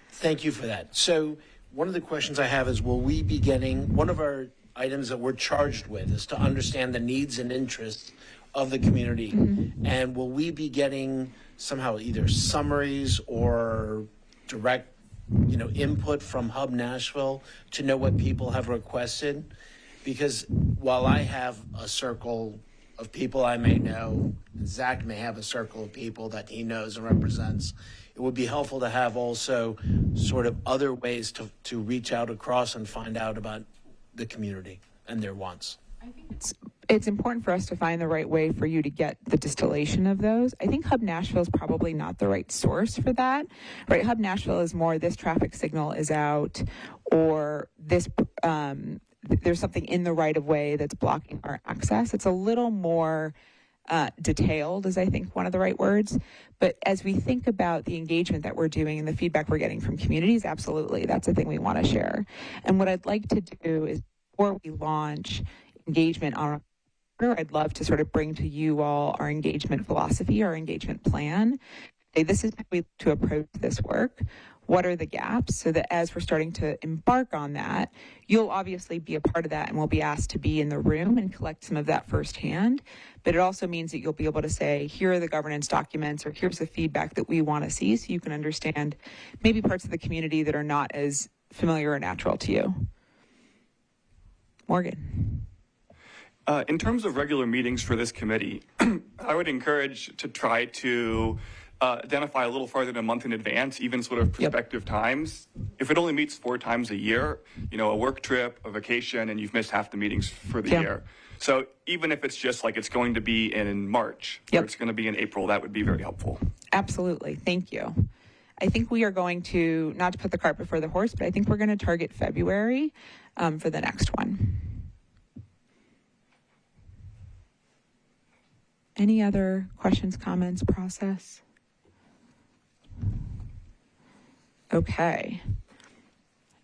Thank you for that. So one of the questions I have is, will we be getting, one of our items that we're charged with is to understand the needs and interests of the community. Mm-hmm. And will we be getting somehow either summaries or direct, input from Hub Nashville to know what people have requested? Because while I have a circle of people I may know, Zach may have a circle of people that he knows and represents, it would be helpful to have also sort of other ways to reach out across and find out about the community and their wants. I think it's important for us to find the right way for you to get the distillation of those. I think Hub Nashville is probably not the right source for that, right? Hub Nashville is more this traffic signal is out, or this there's something in the right of way that's blocking our access. It's a little more detailed, is I think one of the right words. But as we think about the engagement that we're doing and the feedback we're getting from communities, absolutely, that's the thing we want to share. And what I'd like to do is, before we launch engagement on our, I'd love to sort of bring to you all our engagement philosophy, our engagement plan. Say, this is how we like to approach this work. What are the gaps, so that as we're starting to embark on that, you'll obviously be a part of that and will be asked to be in the room and collect some of that firsthand. But it also means that you'll be able to say, here are the governance documents, or here's the feedback that we want to see, so you can understand maybe parts of the community that are not as familiar or natural to you. Morgan. In terms of regular meetings for this committee, I would encourage to try to identify a little farther than a month in advance, even sort of prospective times. If it only meets 4 times a year, a work trip, a vacation, and you've missed half the meetings for the year. So even if it's just like it's going to be in March, or it's going to be in April, that would be very helpful. Absolutely. Thank you. I think we are going to, not to put the cart before the horse, but I think we're going to target February for the next one. Any other questions, comments, process?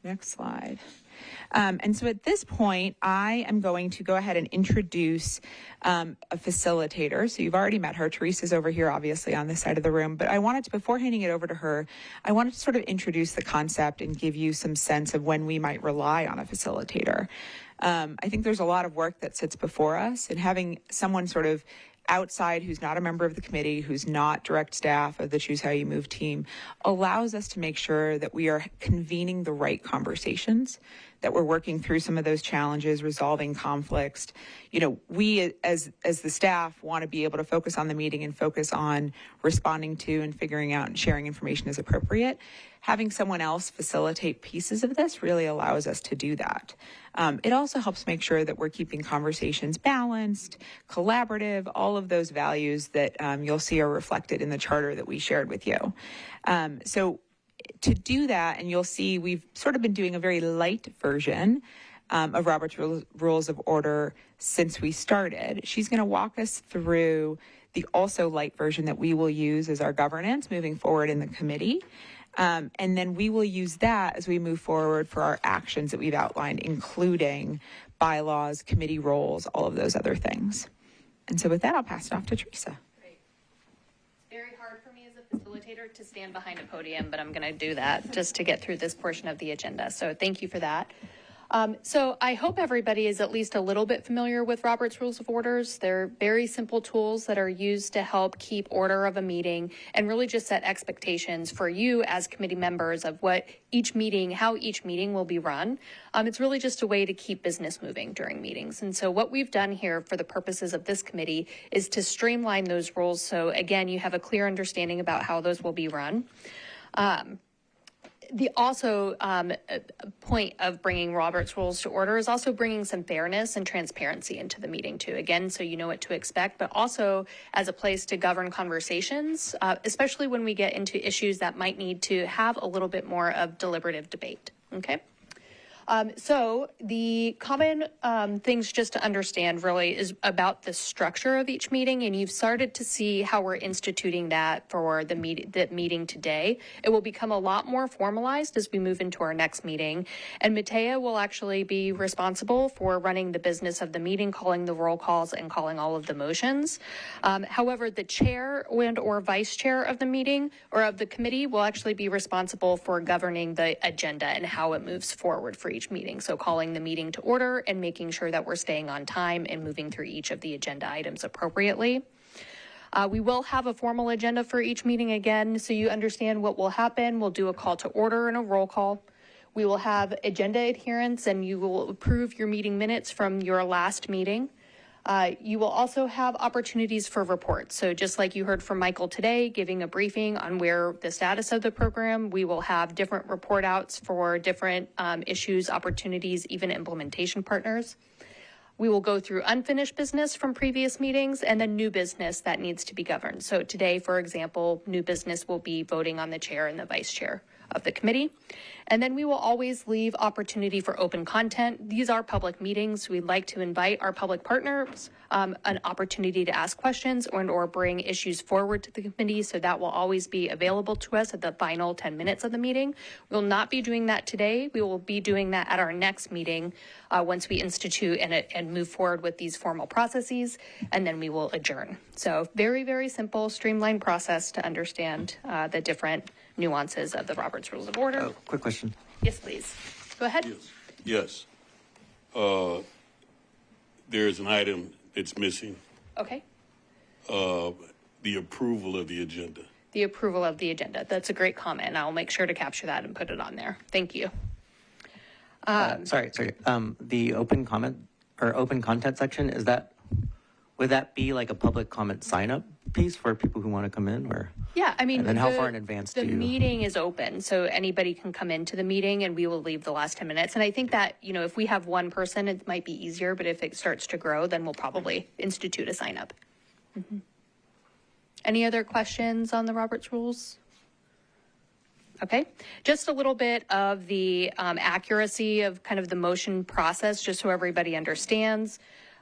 Next slide. And so at this point, I am going to go ahead and introduce a facilitator. So you've already met her. Teresa's over here, obviously, on this side of the room. But I wanted to, before handing it over to her, I wanted to sort of introduce the concept and give you some sense of when we might rely on a facilitator. I think there's a lot of work that sits before us, and having someone sort of outside who's not a member of the committee, who's not direct staff of the Choose How You Move team, allows us to make sure that we are convening the right conversations, that we're working through some of those challenges, resolving conflicts. You know, we as the staff want to be able to focus on the meeting and focus on responding to and figuring out and sharing information as appropriate. Having someone else facilitate pieces of this really allows us to do that. It also helps make sure that we're keeping conversations balanced, collaborative, all of those values that you'll see are reflected in the charter that we shared with you. So to do that, and you'll see we've sort of been doing a very light version of Robert's Rules of Order since we started. She's going to walk us through the also light version that we will use as our governance moving forward in the committee. And then we will use that as we move forward for our actions that we've outlined, including bylaws, committee roles, all of those other things. And so with that, I'll pass it off to Teresa. Great. It's very hard for me as a facilitator to stand behind a podium, but I'm going to do that just to get through this portion of the agenda. So thank you for that. So I hope everybody is at least a little bit familiar with Robert's Rules of Orders. They're very simple tools that are used to help keep order of a meeting and really just set expectations for you as committee members of what each meeting, how each meeting will be run. It's really just a way to keep business moving during meetings. And so what we've done here for the purposes of this committee is to streamline those rules. So again, you have a clear understanding about how those will be run. The point of bringing Robert's Rules to order is also bringing some fairness and transparency into the meeting too. Again, so you know what to expect, but also as a place to govern conversations, especially when we get into issues that might need to have a little bit more of deliberative debate. Okay. So the common things just to understand really is about the structure of each meeting, and you've started to see how we're instituting that for the meeting today. It will become a lot more formalized as we move into our next meeting, and Matea will actually be responsible for running the business of the meeting, calling the roll calls and calling all of the motions. However, the chair and or vice chair of the meeting or of the committee will actually be responsible for governing the agenda and how it moves forward for each meeting. So calling the meeting to order and making sure that we're staying on time and moving through each of the agenda items appropriately. We will have a formal agenda for each meeting again, so you understand what will happen. We'll do a call to order and a roll call. We will have agenda adherence, and you will approve your meeting minutes from your last meeting. You will also have opportunities for reports. So just like you heard from Michael today, giving a briefing on where the status of the program, we will have different report outs for different issues, opportunities, even implementation partners. We will go through unfinished business from previous meetings and then new business that needs to be governed. So today, for example, new business will be voting on the chair and the vice chair of the committee. And then we will always leave opportunity for open content. These are public meetings. We'd like to invite our public partners an opportunity to ask questions or bring issues forward to the committee. So that will always be available to us at the final 10 minutes of the meeting. We will not be doing that today. We will be doing that at our next meeting once we institute and move forward with these formal processes, and then we will adjourn. So very, very simple, streamlined process to understand the different nuances of the Robert's Rules of Order. Quick question. Yes, please. Go ahead. Yes. There's an item that's missing. Okay. The approval of the agenda. The approval of the agenda. That's a great comment. I'll make sure to capture that and put it on there. Thank you. Sorry. The open comment or open content section, would that be like a public comment sign up piece for people who want to come in, or? Yeah, I mean, and then how far in advance do you? The meeting is open, so anybody can come into the meeting, and we will leave the last 10 minutes. And I think that, you know, if we have one person, it might be easier, but if it starts to grow, then we'll probably institute a sign up. Mm-hmm. Any other questions on the Robert's Rules? Okay, just a little bit of the accuracy of kind of the motion process, just so everybody understands.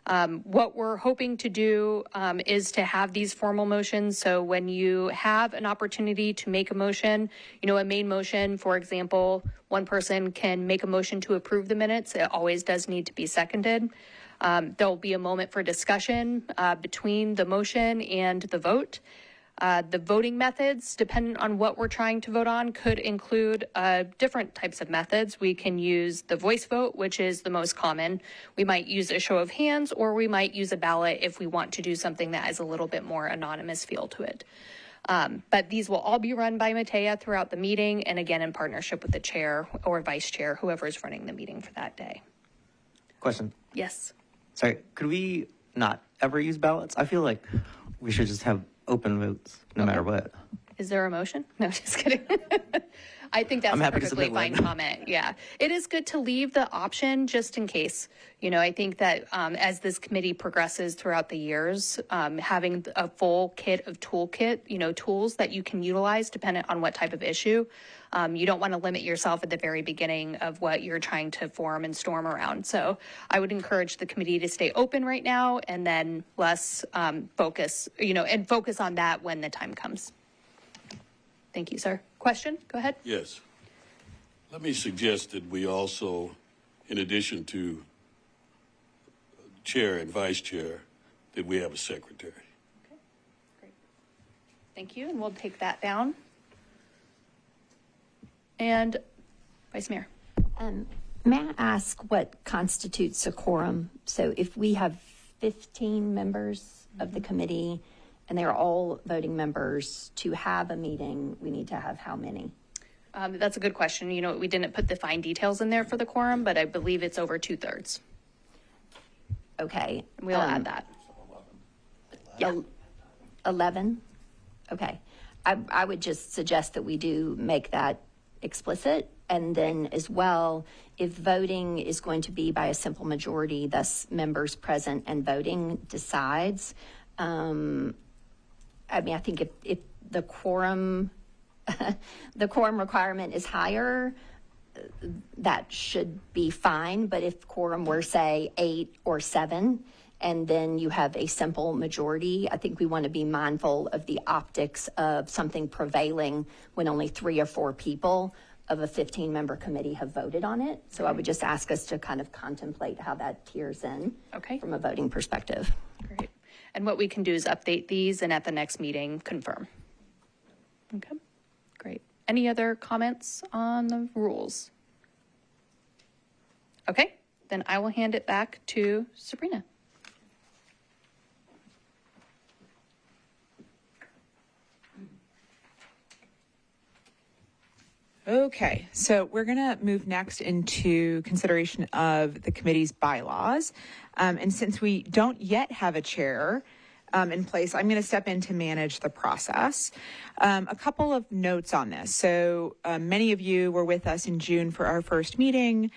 What we're hoping to do is to have these formal motions. So when you have an opportunity to make a motion, a main motion, for example, one person can make a motion to approve the minutes. It always does need to be seconded. There'll be a moment for discussion between the motion and the vote. The voting methods, depending on what we're trying to vote on, could include different types of methods. We can use the voice vote, which is the most common. We might use a show of hands, or we might use a ballot if we want to do something that has a little bit more anonymous feel to it. But these will all be run by Matea throughout the meeting, and again, in partnership with the chair or vice chair, whoever is running the meeting for that day. Question. Yes. Sorry, could we not ever use ballots? I feel like we should just have open votes no matter what. Is there a motion? No, just kidding. I think that's I'm a happy to perfectly submit fine one. comment. Yeah. It is good to leave the option just in case. I think that as this committee progresses throughout the years, having a full kit of tools that you can utilize dependent on what type of issue. You don't want to limit yourself at the very beginning of what you're trying to form and storm around. So I would encourage the committee to stay open right now and then less focus, and focus on that when the time comes. Thank you, sir. Question? Go ahead. Yes. Let me suggest that we also, in addition to chair and vice chair, that we have a secretary. Okay, great. Thank you, and we'll take that down. And Vice Mayor. May I ask what constitutes a quorum? So if we have 15 members of the committee and they're all voting members, to have a meeting, we need to have how many? That's a good question. We didn't put the fine details in there for the quorum, but I believe it's over 2/3. Okay. We'll add that. Yeah. 11? Okay. I would just suggest that we do make that explicit. And then as well, if voting is going to be by a simple majority, thus members present and voting decides, I think if the quorum, the quorum requirement is higher, that should be fine. But if quorum were, say, 8 or 7, and then you have a simple majority, I think we want to be mindful of the optics of something prevailing when only 3 or 4 people of a 15-member committee have voted on it. So I would just ask us to kind of contemplate how that tiers in from a voting perspective. Great. And what we can do is update these and at the next meeting confirm. Okay, great. Any other comments on the rules? Okay, then I will hand it back to Sabrina. Okay, so we're going to move next into consideration of the committee's bylaws. And since we don't yet have a chair in place, I'm going to step in to manage the process. A couple of notes on this. So many of you were with us in June for our first meeting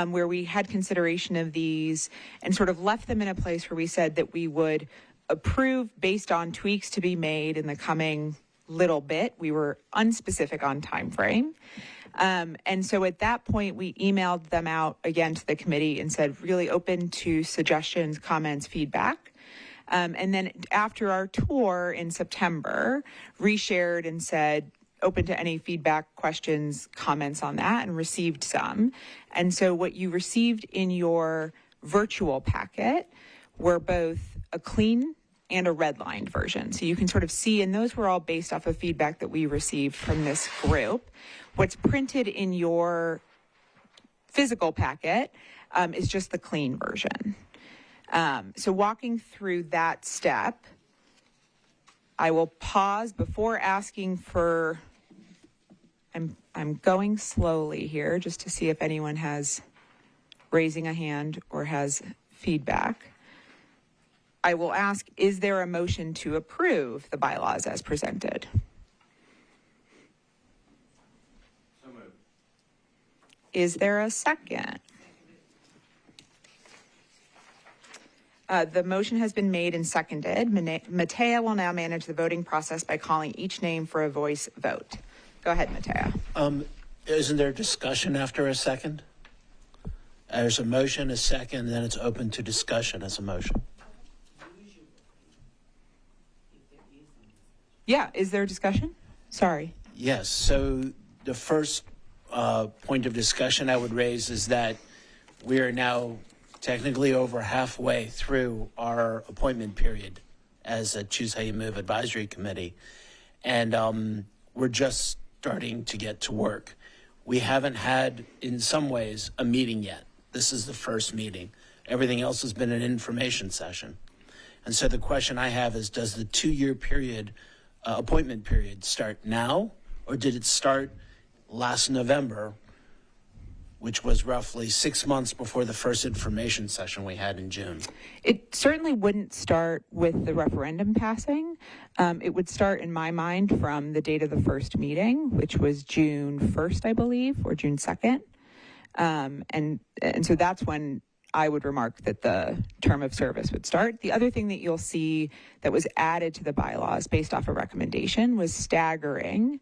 where we had consideration of these and sort of left them in a place where we said that we would approve based on tweaks to be made in the coming little bit. We were unspecific on time frame. And so at that point, we emailed them out again to the committee and said, really open to suggestions, comments, feedback. And then after our tour in September, reshared and said, open to any feedback, questions, comments on that, and received some. And so what you received in your virtual packet were both a clean and a redlined version. So you can sort of see, and those were all based off of feedback that we received from this group. What's printed in your physical packet is just the clean version. So walking through that step, I will pause before asking for, I'm going slowly here just to see if anyone has raising a hand or has feedback. I will ask, is there a motion to approve the bylaws as presented? So moved. Is there a second? The motion has been made and seconded. Matea will now manage the voting process by calling each name for a voice vote. Go ahead, Matea. Isn't there discussion after a second? There's a motion, a second, and then it's open to discussion as a motion. Yeah, is there discussion? Sorry. Yes, so the first point of discussion I would raise is that we are now technically over halfway through our appointment period as a Choose How You Move Advisory Committee. And we're just starting to get to work. We haven't had, in some ways, a meeting yet. This is the first meeting. Everything else has been an information session. And so the question I have is, does the 2-year period, appointment period, start now? Or did it start last November, which was roughly 6 months before the first information session we had in June? It certainly wouldn't start with the referendum passing. It would start, in my mind, from the date of the first meeting, which was June 1st, I believe, or June 2nd. And so that's when I would remark that the term of service would start. The other thing that you'll see that was added to the bylaws based off a recommendation was staggering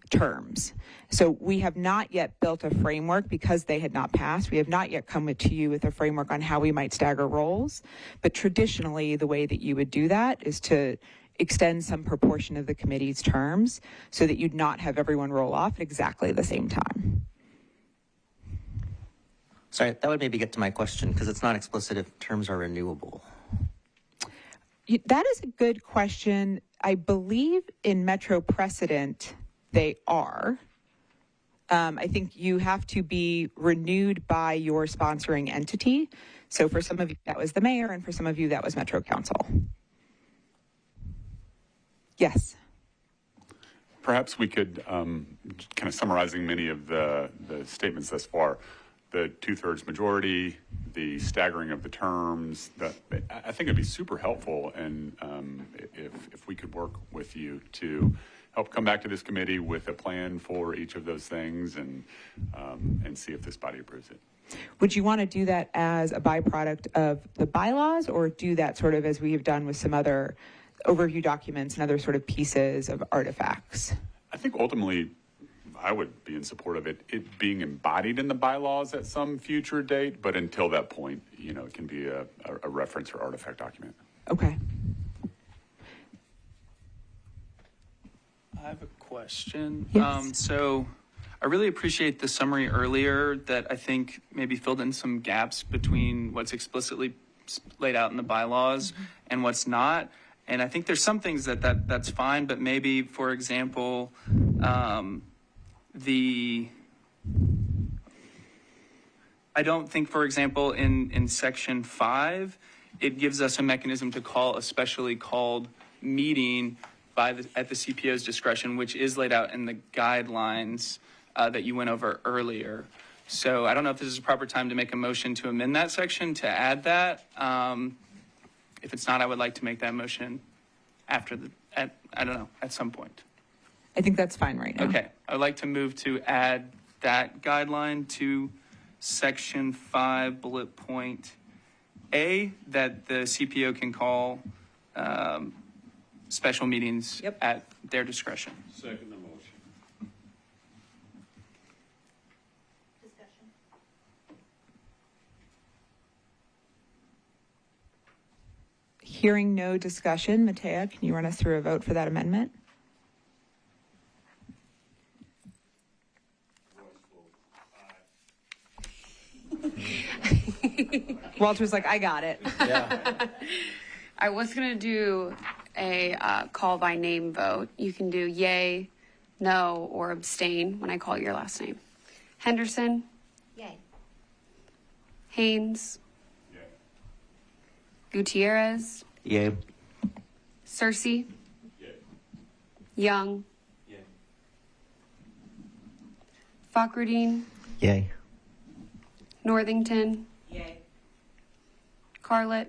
terms. So we have not yet built a framework because they had not passed. We have not yet come to you with a framework on how we might stagger roles. But traditionally, the way that you would do that is to extend some proportion of the committee's terms so that you'd not have everyone roll off at exactly the same time. Sorry, that would maybe get to my question, because it's not explicit if terms are renewable. That is a good question. I believe in Metro precedent, they are. I think you have to be renewed by your sponsoring entity. So for some of you, that was the mayor, and for some of you, that was Metro Council. Yes. Perhaps we could, kind of summarizing many of the statements thus far, the 2/3 majority, the staggering of the terms, I think it'd be super helpful, and if we could work with you to help come back to this committee with a plan for each of those things, and see if this body approves it. Would you want to do that as a byproduct of the bylaws, or do that sort of as we have done with some other overview documents and other sort of pieces of artifacts? I think ultimately I would be in support of it being embodied in the bylaws at some future date, but until that point, it can be a reference or artifact document. Okay. I have a question. Yes. So I really appreciate the summary earlier that I think maybe filled in some gaps between what's explicitly laid out in the bylaws and what's not. And I think there's some things that's fine, but maybe, for example, I don't think, for example, in section 5, it gives us a mechanism to call a specially called meeting at the CPO's discretion, which is laid out in the guidelines that you went over earlier. So I don't know if this is a proper time to make a motion to amend that section to add that. If it's not, I would like to make that motion at some point. I think that's fine right now. Okay, I would like to move to add that guideline to section 5, bullet point A, that the CPO can call special meetings at their discretion. Second the motion. Hearing no discussion, Matea, can you run us through a vote for that amendment? Walter's like, I got it. Yeah. I was going to do a call by name vote. You can do yay, no, or abstain when I call your last name. Henderson? Yay. Haynes? Yay. Gutierrez? Yay. Cersei? Yay. Young? Yay. Fakhrudin? Yay. Northington? Yay. Carlett?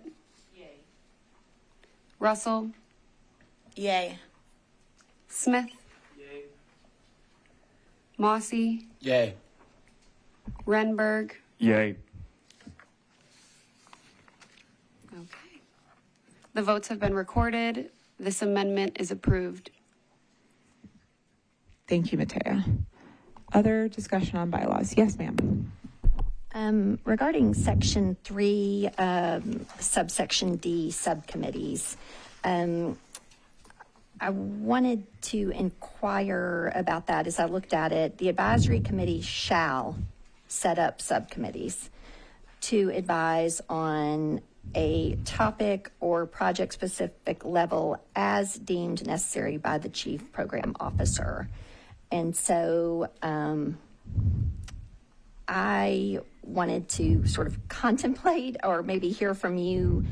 Yay. Russell? Yay. Smith? Yay. Mossy? Yay. Renberg? Yay. Okay. The votes have been recorded. This amendment is approved. Thank you, Matea. Other discussion on bylaws? Yes, ma'am. Regarding Section 3, subsection D, subcommittees, I wanted to inquire about that as I looked at it. The advisory committee shall set up subcommittees to advise on a topic or project specific level as deemed necessary by the chief program officer. And so I wanted to sort of contemplate or maybe hear from you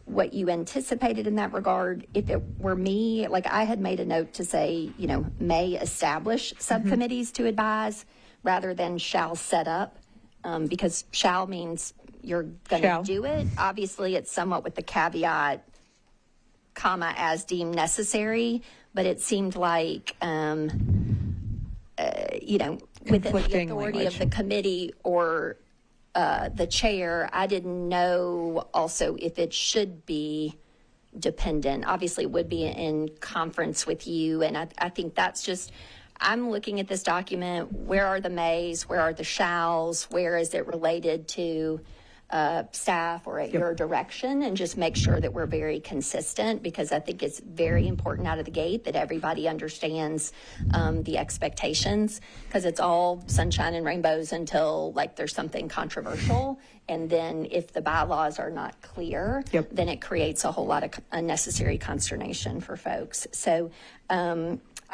what you anticipated in that regard. If it were me, like I had made a note to say, may establish subcommittees to advise rather than shall set up, because shall means you're going to do it. Obviously, it's somewhat with the caveat, comma, as deemed necessary, but it seemed like, within the authority of the committee or the chair, I didn't know also if it should be dependent. Obviously, it would be in conference with you, and I think that's just, I'm looking at this document, where are the mays, where are the shalls, where is it related to staff or at your direction, and just make sure that we're very consistent, because I think it's very important out of the gate that everybody understands the expectations, because it's all sunshine and rainbows until like there's something controversial. And then if the bylaws are not clear, then it creates a whole lot of unnecessary consternation for folks. So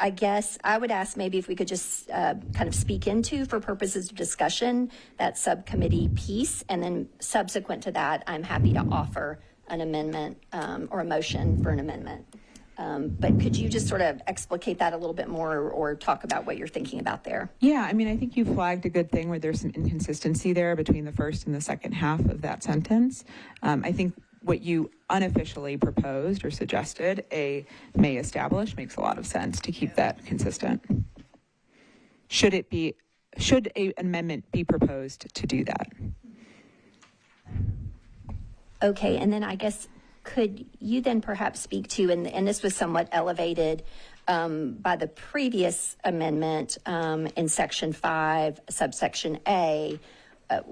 I guess I would ask maybe if we could just kind of speak into, for purposes of discussion, that subcommittee piece, and then subsequent to that, I'm happy to offer an amendment or a motion for an amendment. But could you just sort of explicate that a little bit more, or talk about what you're thinking about there? Yeah, I mean, I think you flagged a good thing where there's some inconsistency there between the first and the second half of that sentence. I think what you unofficially proposed or suggested, a may establish, makes a lot of sense to keep that consistent. Should an amendment be proposed to do that? Okay, and then I guess, could you then perhaps speak to, and this was somewhat elevated by the previous amendment in Section 5, subsection A,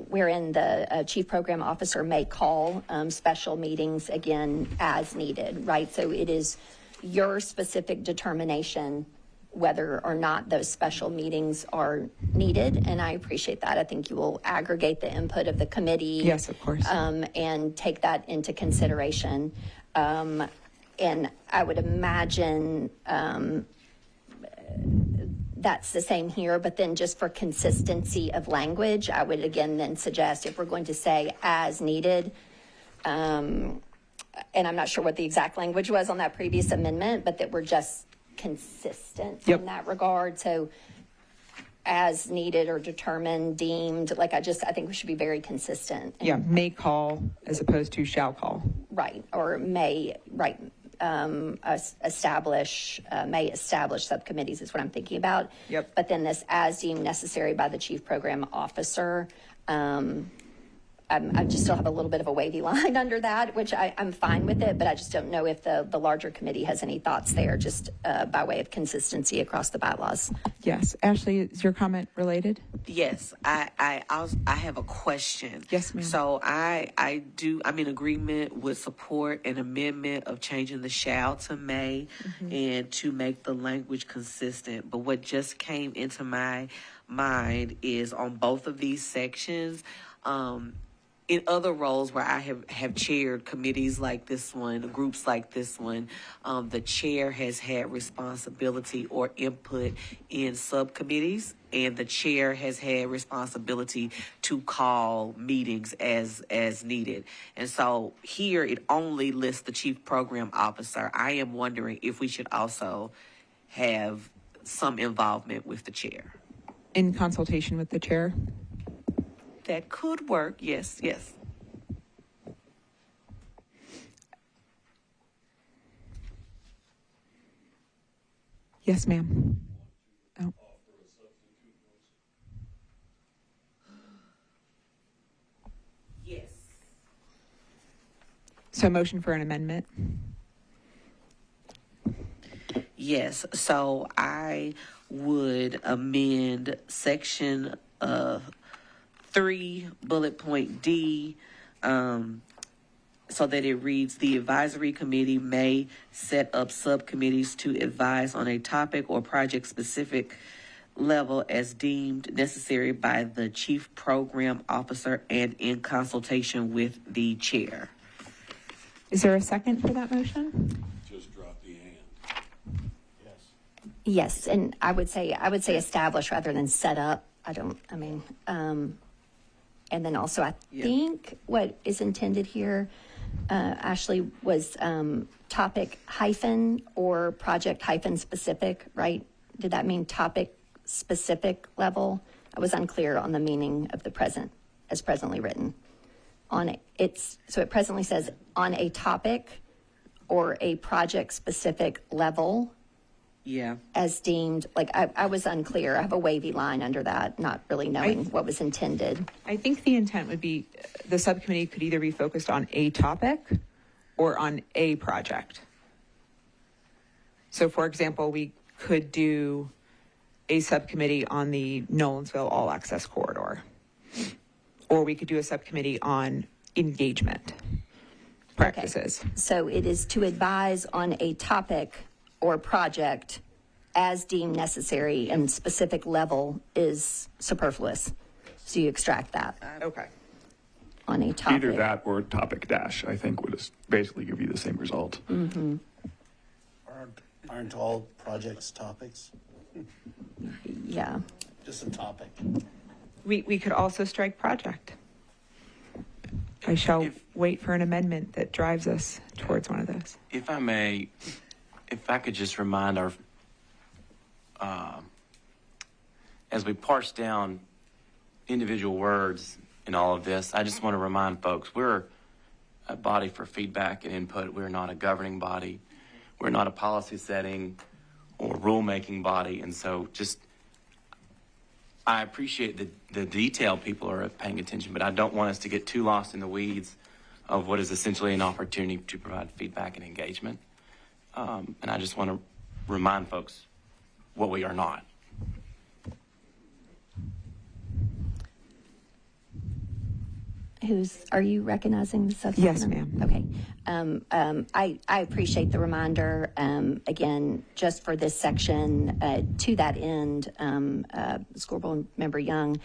wherein the chief program officer may call special meetings again as needed, right? So it is your specific determination whether or not those special meetings are needed, and I appreciate that. I think you will aggregate the input of the committee. Yes, of course. And take that into consideration. And I would imagine that's the same here, but then just for consistency of language, I would again then suggest, if we're going to say as needed, and I'm not sure what the exact language was on that previous amendment, but that we're just consistent in that regard. So as needed or determined, deemed, like I think we should be very consistent. Yeah, may call as opposed to shall call. Right, or may, right. Establish subcommittees is what I'm thinking about. Yep. But then this as deemed necessary by the chief program officer, I just still have a little bit of a wavy line under that, which I'm fine with it, but I just don't know if the larger committee has any thoughts there, just by way of consistency across the bylaws. Yes. Ashley, is your comment related? Yes, I have a question. Yes, ma'am. So I'm in agreement with support an amendment of changing the shall to may, and to make the language consistent. But what just came into my mind is on both of these sections, in other roles where I have chaired committees like this one, groups like this one, the chair has had responsibility or input in subcommittees, and the chair has had responsibility to call meetings as needed. And so here it only lists the chief program officer. I am wondering if we should also have some involvement with the chair. In consultation with the chair? That could work, yes. Yes, ma'am. Oh. Yes. So motion for an amendment? Yes, so I would amend section 3, bullet point D, so that it reads, the advisory committee may set up subcommittees to advise on a topic or project specific level as deemed necessary by the chief program officer and in consultation with the chair. Is there a second for that motion? Just drop the and. Yes, and I would say establish rather than set up. And then also I think what is intended here, Ashley, was topic hyphen or project hyphen specific, right? Did that mean topic specific level? I was unclear on the meaning of the present as presently written. So it presently says on a topic or a project specific level. Yeah. As deemed, like I was unclear. I have a wavy line under that, not really knowing what was intended. I think the intent would be the subcommittee could either be focused on a topic or on a project. So, for example, we could do a subcommittee on the Nolensville All Access Corridor, or we could do a subcommittee on engagement practices. Okay. So it is to advise on a topic or project as deemed necessary, and specific level is superfluous. So you extract that. Okay. On a topic. Either that or topic dash, I think, would basically give you the same result. Mm-hmm. Aren't all projects topics? Yeah. Just a topic. We could also strike project. I shall wait for an amendment that drives us towards one of those. If I may, if I could just remind our, as we parse down individual words in all of this, I just want to remind folks, we're a body for feedback and input. We're not a governing body. We're not a policy setting or rulemaking body. And so just, I appreciate the detail people are paying attention, but I don't want us to get too lost in the weeds of what is essentially an opportunity to provide feedback and engagement. And I just want to remind folks what we are not. Are you recognizing the subject? Yes, ma'am. Okay. I appreciate the reminder. Again, just for this section, to that end, School Board Member Young,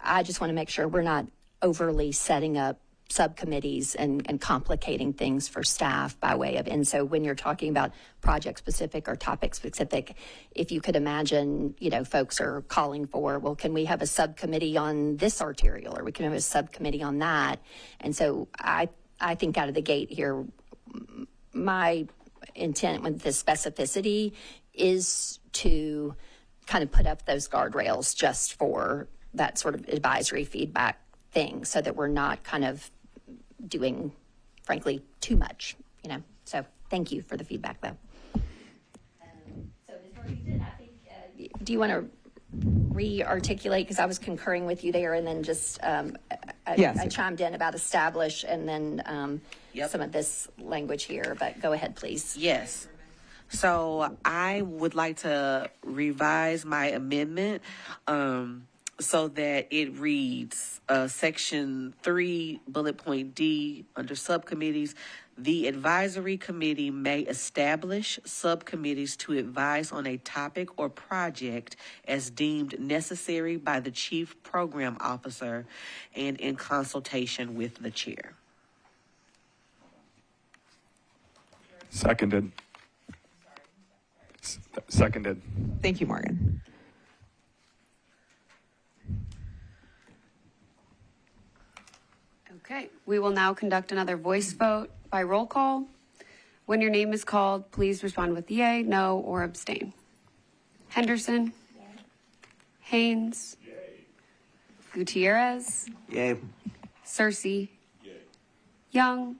I just want to make sure we're not overly setting up subcommittees and complicating things for staff by way of, and so when you're talking about project specific or topic specific, if you could imagine, folks are calling for, well, can we have a subcommittee on this arterial, or we can have a subcommittee on that? And so I think out of the gate here, my intent with this specificity is to kind of put up those guardrails just for that sort of advisory feedback thing, so that we're not kind of doing, frankly, too much, So thank you for the feedback, though. So Ms. Northeastern, I think, do you want to re-articulate, because I was concurring with you there, and then just Yes. I chimed in about establish, and then some of this language here, but go ahead, please. Yes. So I would like to revise my amendment so that it reads section 3, bullet point D, under subcommittees. The advisory committee may establish subcommittees to advise on a topic or project as deemed necessary by the chief program officer and in consultation with the chair. Seconded. Seconded. Thank you, Morgan. Okay, we will now conduct another voice vote by roll call. When your name is called, please respond with yay, no, or abstain. Henderson? Yay. Haynes? Yay. Gutierrez? Yay. Cersei? Yay. Young?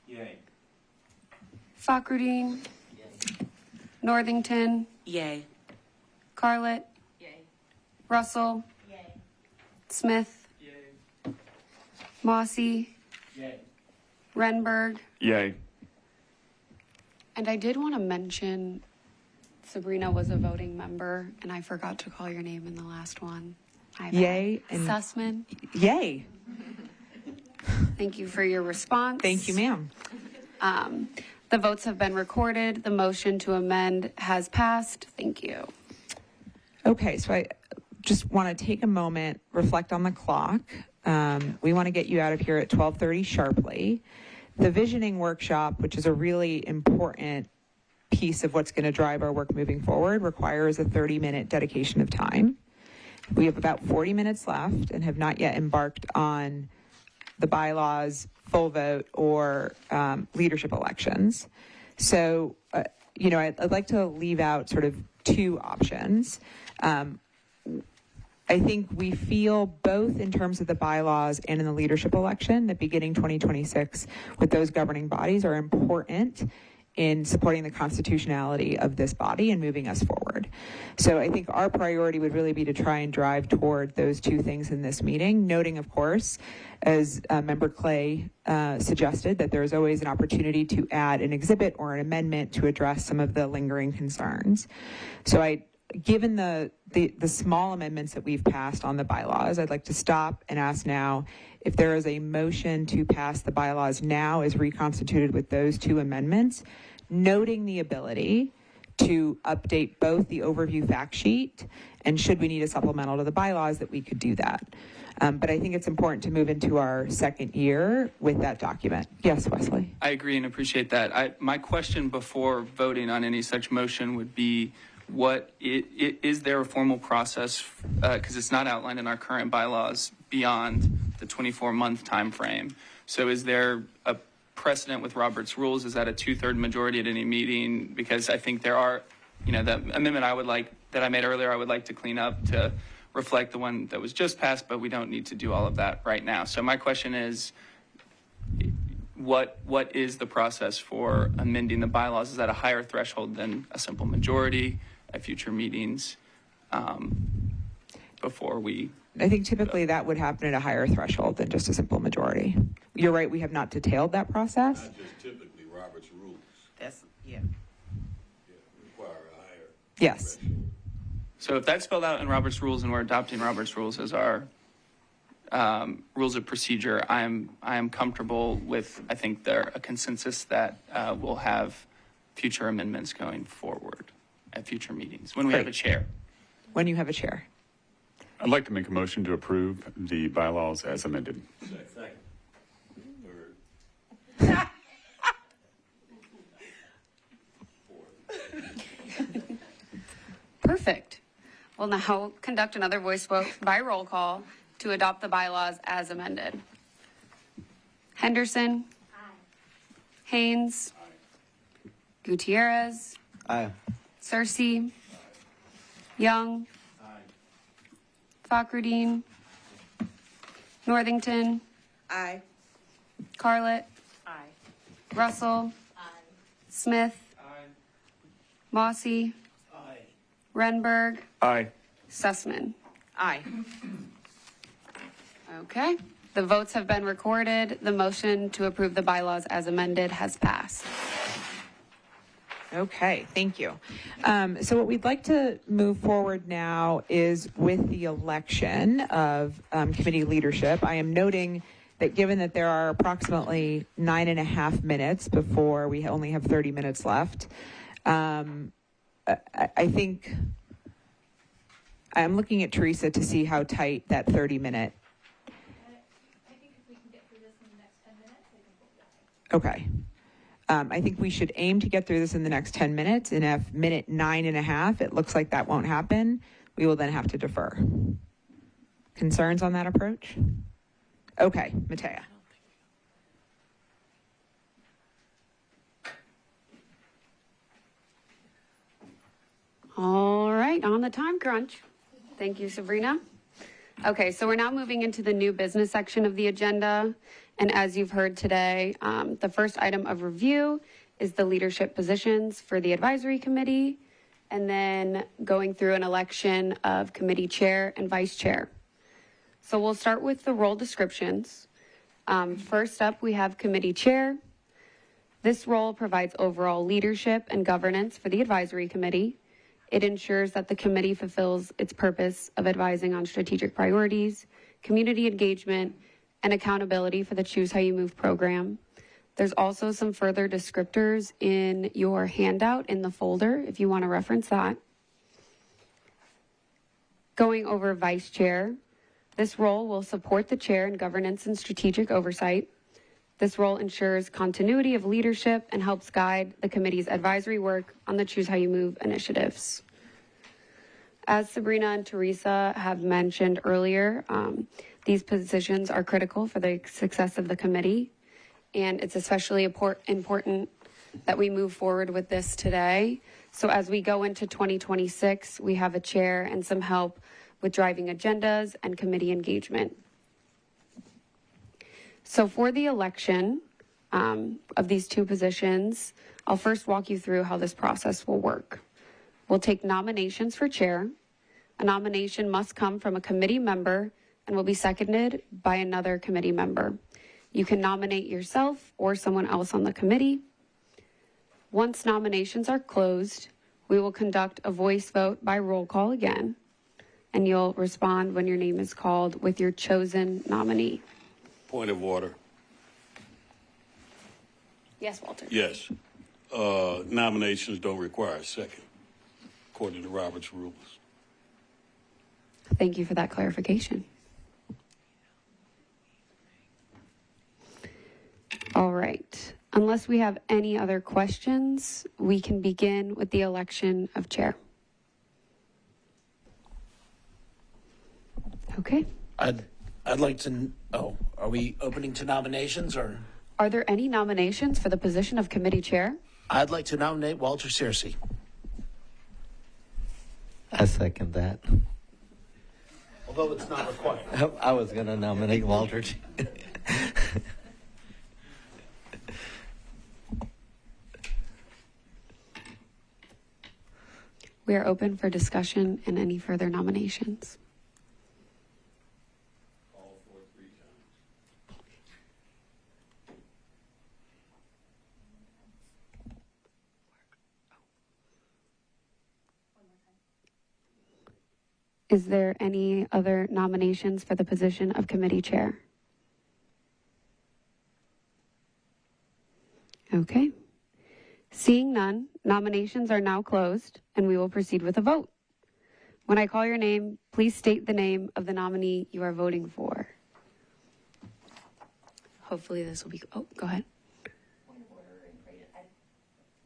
Yay. Fakhrudin? Northington? Yay. Carlett? Yay. Russell? Yay. Smith? Yay. Mossy? Yay. Renberg? Yay. And I did want to mention Sabrina was a voting member, and I forgot to call your name in the last one. Yay and Sussman, yay. thank you for your response. Thank you, ma'am. The votes have been recorded. The motion to amend has passed. Thank you. Okay, so I just want to take a moment, reflect on the clock. We want to get you out of here at 12:30 sharply. The visioning workshop, which is a really important piece of what's going to drive our work moving forward, requires a 30-minute dedication of time. We have about 40 minutes left and have not yet embarked on the bylaws, full vote, or leadership elections. So, I'd like to leave out sort of two options. I think we feel both in terms of the bylaws and in the leadership election that beginning 2026 with those governing bodies are important in supporting the constitutionality of this body and moving us forward. So I think our priority would really be to try and drive toward those two things in this meeting, noting, of course, as Member Clay suggested, that there is always an opportunity to add an exhibit or an amendment to address some of the lingering concerns. So given the small amendments that we've passed on the bylaws, I'd like to stop and ask now if there is a motion to pass the bylaws now as reconstituted with those two amendments, noting the ability to update both the overview fact sheet and should we need a supplemental to the bylaws that we could do that. But I think it's important to move into our second year with that document. Yes, Wesley. I agree and appreciate that. My question before voting on any such motion would be, is there a formal process, because it's not outlined in our current bylaws, beyond the 24-month time frame? So is there a precedent with Robert's rules? Is that a 2/3 majority at any meeting? Because I think there are, the amendment that I made earlier, I would like to clean up to reflect the one that was just passed, but we don't need to do all of that right now. So my question is, what is the process for amending the bylaws? Is that a higher threshold than a simple majority at future meetings before we? I think typically that would happen at a higher threshold than just a simple majority. You're right, we have not detailed that process. Not just typically Robert's rules. Yeah. Require a higher. Yes. threshold. So if that's spelled out in Robert's rules and we're adopting Robert's rules as our rules of procedure, I am comfortable with, I think there a consensus that we'll have future amendments going forward at future meetings when we have a chair. When you have a chair. I'd like to make a motion to approve the bylaws as amended. Second. Perfect. We'll now conduct another voice vote by roll call to adopt the bylaws as amended. Henderson. Aye. Haynes. Aye. Gutierrez. Aye. Cersei. Young. Fakruddin. Northington. Aye. Carlett. Aye. Russell. Aye. Smith. Mossy. Renberg. Aye. Sussman. Aye. Okay. The votes have been recorded. The motion to approve the bylaws as amended has passed. Okay, thank you. So what we'd like to move forward now is with the election of committee leadership. I am noting that given that there are approximately 9.5 minutes before we only have 30 minutes left, I think I'm looking at Teresa to see how tight that 30-minute. I think if we can get through this in the next 10 minutes, I think we'll be okay. Okay. I think we should aim to get through this in the next 10 minutes, and if minute 9.5, it looks like that won't happen, we will then have to defer. Concerns on that approach? Okay, Matea. All right, on the time crunch. Thank you, Sabrina. Okay, so we're now moving into the new business section of the agenda. And as you've heard today, the first item of review is the leadership positions for the advisory committee, and then going through an election of committee chair and vice chair. So we'll start with the role descriptions. First up, we have committee chair. This role provides overall leadership and governance for the advisory committee. It ensures that the committee fulfills its purpose of advising on strategic priorities, community engagement, and accountability for the Choose How You Move program. There's also some further descriptors in your handout in the folder if you want to reference that. Going over vice chair, this role will support the chair in governance and strategic oversight. This role ensures continuity of leadership and helps guide the committee's advisory work on the Choose How You Move initiatives. As Sabrina and Teresa have mentioned earlier, these positions are critical for the success of the committee, and it's especially important that we move forward with this today. So as we go into 2026, we have a chair and some help with driving agendas and committee engagement. So for the election of these two positions, I'll first walk you through how this process will work. We'll take nominations for chair. A nomination must come from a committee member and will be seconded by another committee member. You can nominate yourself or someone else on the committee. Once nominations are closed, we will conduct a voice vote by roll call again, and you'll respond when your name is called with your chosen nominee. Point of order. Yes, Walter. Yes. Nominations don't require a second, according to Robert's rules. Thank you for that clarification. All right. Unless we have any other questions, we can begin with the election of chair. Okay. I'd like to, are we opening to nominations or? Are there any nominations for the position of committee chair? I'd like to nominate Walter Searcy. I second that. Although it's not required. I was going to nominate Walter. We are open for discussion and any further nominations. Is there any other nominations for the position of committee chair? Okay. Seeing none, nominations are now closed, and we will proceed with a vote. When I call your name, please state the name of the nominee you are voting for. Hopefully this will be, go ahead. Point of order,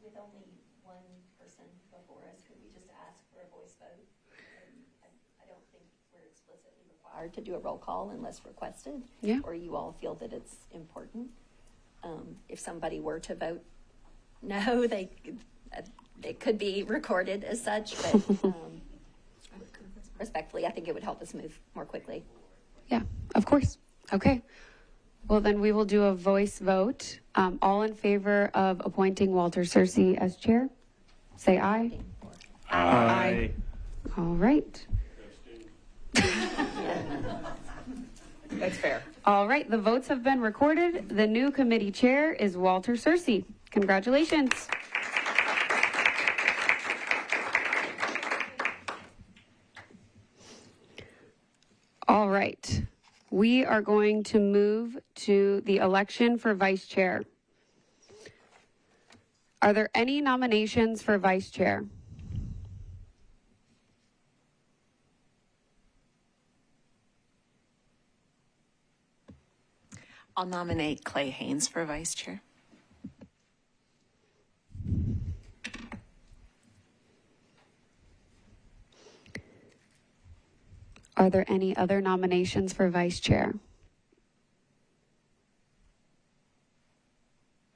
with only one person before us, could we just ask for a voice vote? I don't think we're explicitly required to do a roll call unless requested. Yeah. Or you all feel that it's important. If somebody were to vote no, it could be recorded as such, but respectfully, I think it would help us move more quickly. Yeah, of course. Okay. Well, then we will do a voice vote. All in favor of appointing Walter Searcy as chair, say aye. Aye. All right. That's fair. All right, the votes have been recorded. The new committee chair is Walter Searcy. Congratulations. All right, we are going to move to the election for vice chair. Are there any nominations for vice chair? I'll nominate Clay Haynes for vice chair. Are there any other nominations for vice chair?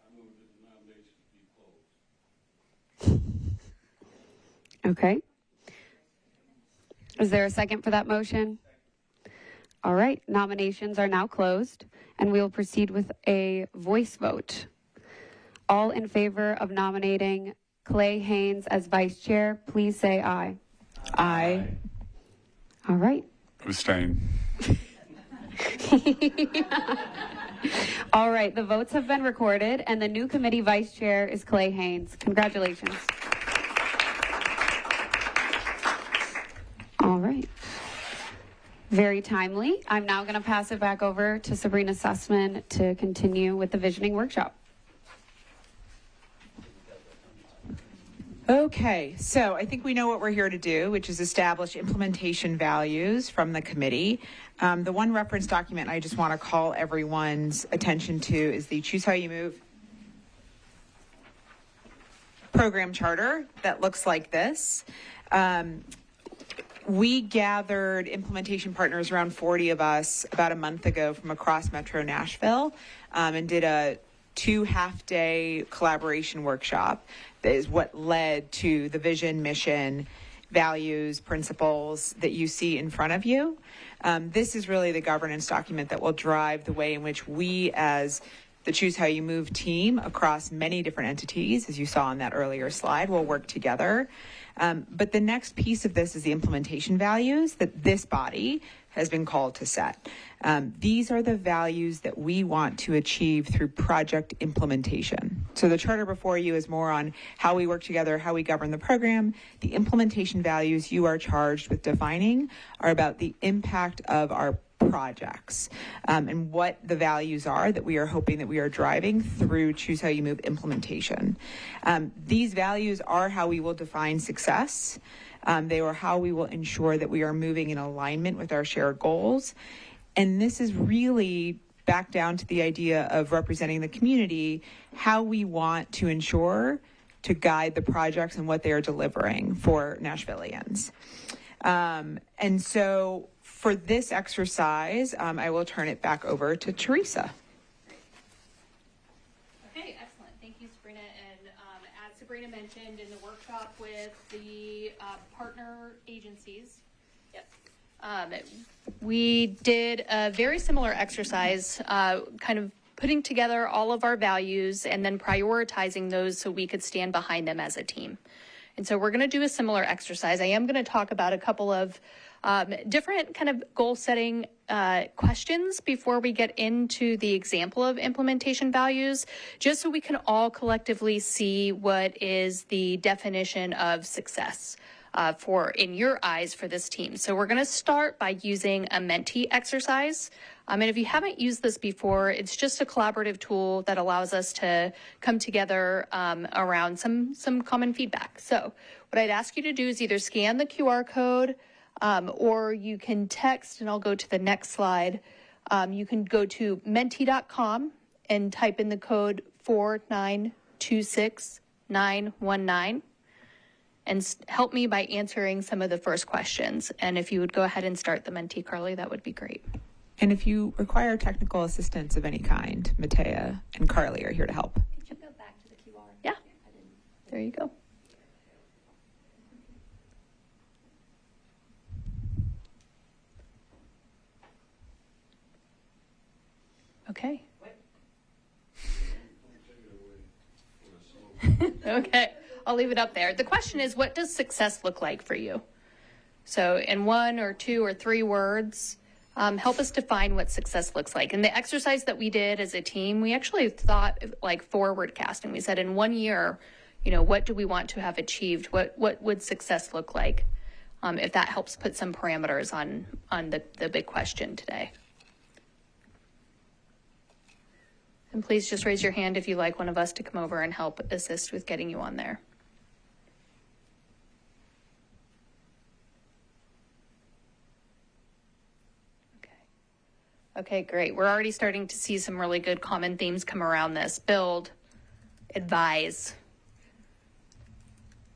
I move that the nominations be closed. Okay. Is there a second for that motion? All right, nominations are now closed, and we will proceed with a voice vote. All in favor of nominating Clay Haynes as vice chair, please say aye. Aye. All right. Abstain. All right, the votes have been recorded, and the new committee vice chair is Clay Haynes. Congratulations. Very timely. I'm now going to pass it back over to Sabrina Sussman to continue with the visioning workshop. Okay, so I think we know what we're here to do, which is establish implementation values from the committee. The one reference document I just want to call everyone's attention to is the Choose How You Move program charter that looks like this. We gathered implementation partners, around 40 of us, about a month ago from across Metro Nashville, and did a 2 half-day collaboration workshop. That is what led to the vision, mission, values, principles that you see in front of you. This is really the governance document that will drive the way in which we, as the Choose How You Move team across many different entities, as you saw on that earlier slide, will work together. But the next piece of this is the implementation values that this body has been called to set. These are the values that we want to achieve through project implementation. So the charter before you is more on how we work together, how we govern the program. The implementation values you are charged with defining are about the impact of our projects and what the values are that we are hoping that we are driving through Choose How You Move implementation. These values are how we will define success. They are how we will ensure that we are moving in alignment with our shared goals. And this is really back down to the idea of representing the community, how we want to ensure to guide the projects and what they are delivering for Nashvillians. And so for this exercise, I will turn it back over to Teresa. Okay, excellent. Thank you, Sabrina. And as Sabrina mentioned in the workshop with the partner agencies, we did a very similar exercise, kind of putting together all of our values and then prioritizing those so we could stand behind them as a team. And so we're going to do a similar exercise. I am going to talk about a couple of different kind of goal setting questions before we get into the example of implementation values, just so we can all collectively see what is the definition of success for, in your eyes, for this team. So we're going to start by using a Menti exercise. And if you haven't used this before, it's just a collaborative tool that allows us to come together around some common feedback. So what I'd ask you to do is either scan the QR code or you can text, and I'll go to the next slide. You can go to menti.com and type in the code 4926919 and help me by answering some of the first questions. And if you would go ahead and start the Menti, Carly, that would be great. And if you require technical assistance of any kind, Matea and Carly are here to help. Could you go back to the QR? Yeah. There you go. Okay. Okay, I'll leave it up there. The question is, what does success look like for you? So in 1 or 2 or 3 words, help us define what success looks like. And the exercise that we did as a team, we actually thought like forward casting. We said in 1 year, what do we want to have achieved? What would success look like? If that helps put some parameters on the big question today. And please just raise your hand if you'd like one of us to come over and help assist with getting you on there. Okay, great. We're already starting to see some really good common themes come around this. Build, advise.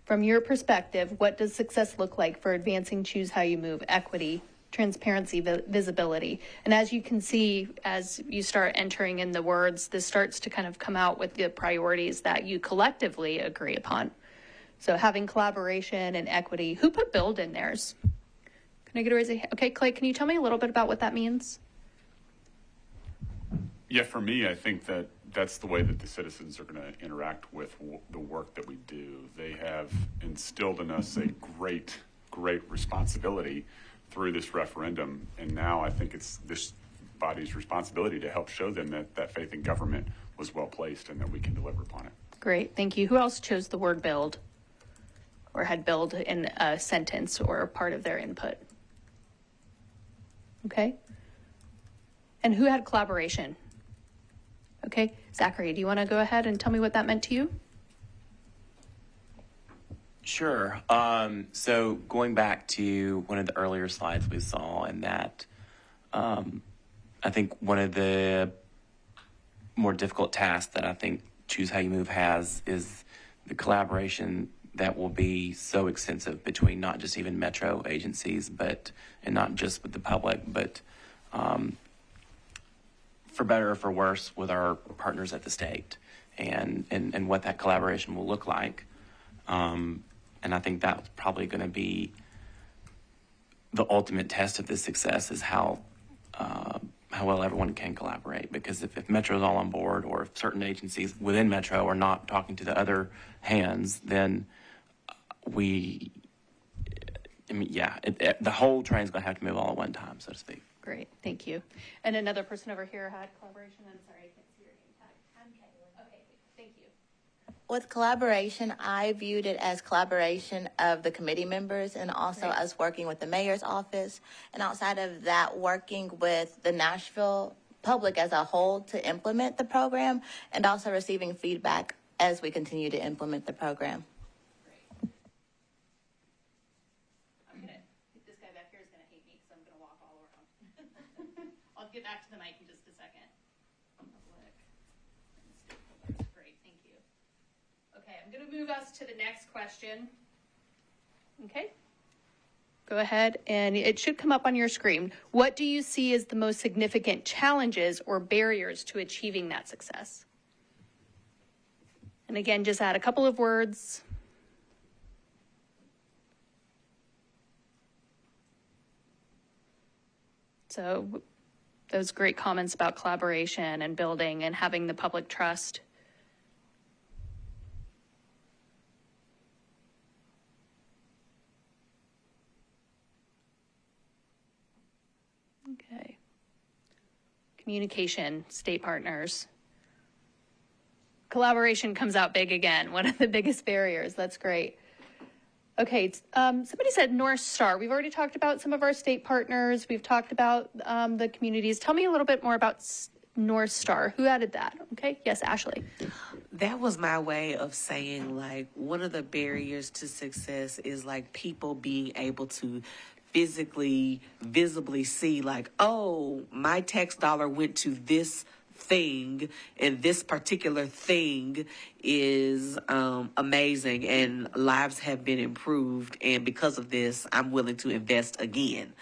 From your perspective, what does success look like for advancing Choose How You Move, equity, transparency, visibility? And as you can see, as you start entering in the words, this starts to kind of come out with the priorities that you collectively agree upon. So having collaboration and equity. Who put build in theirs? Can I get a raise of hand? Okay, Clay, can you tell me a little bit about what that means? Yeah, for me, I think that's the way that the citizens are going to interact with the work that we do. They have instilled in us a great responsibility through this referendum, and now I think it's this body's responsibility to help show them that faith in government was well placed and that we can deliver upon it. Great, thank you. Who else chose the word build or had build in a sentence or part of their input? Okay. And who had collaboration? Okay. Zachary, do you want to go ahead and tell me what that meant to you? Sure. So going back to one of the earlier slides we saw, and that I think one of the more difficult tasks that I think Choose How You Move has is the collaboration that will be so extensive between not just even metro agencies, and not just with the public, but for better or for worse with our partners at the state, and what that collaboration will look like. And I think that's probably going to be the ultimate test of this success, is how well everyone can collaborate. Because if Metro is all on board, or if certain agencies within Metro are not talking to the other hands, then the whole train's going to have to move all at one time, so to speak. Great, thank you. And another person over here had collaboration. I'm sorry, I can't see your name tag. I'm Caitlin. Okay, thank you. With collaboration, I viewed it as collaboration of the committee members and also us working with the mayor's office. And outside of that, working with the Nashville public as a whole to implement the program, and also receiving feedback as we continue to implement the program. This guy back here is going to hate me because I'm going to walk all around. I'll get back to the mic in just a second. Great, thank you. Okay, I'm going to move us to the next question. Okay. Go ahead, and it should come up on your screen. What do you see as the most significant challenges or barriers to achieving that success? And again, just add a couple of words. So those great comments about collaboration and building and having the public trust. Okay. Communication, state partners. Collaboration comes out big again, one of the biggest barriers. That's great. Okay, somebody said North Star. We've already talked about some of our state partners. We've talked about the communities. Tell me a little bit more about North Star. Who added that? Okay, yes, Ashley. That was my way of saying, like, one of the barriers to success is, like, people being able to physically, visibly see, like, oh, my tax dollar went to this thing, and this particular thing is amazing, and lives have been improved, and because of this, I'm willing to invest again.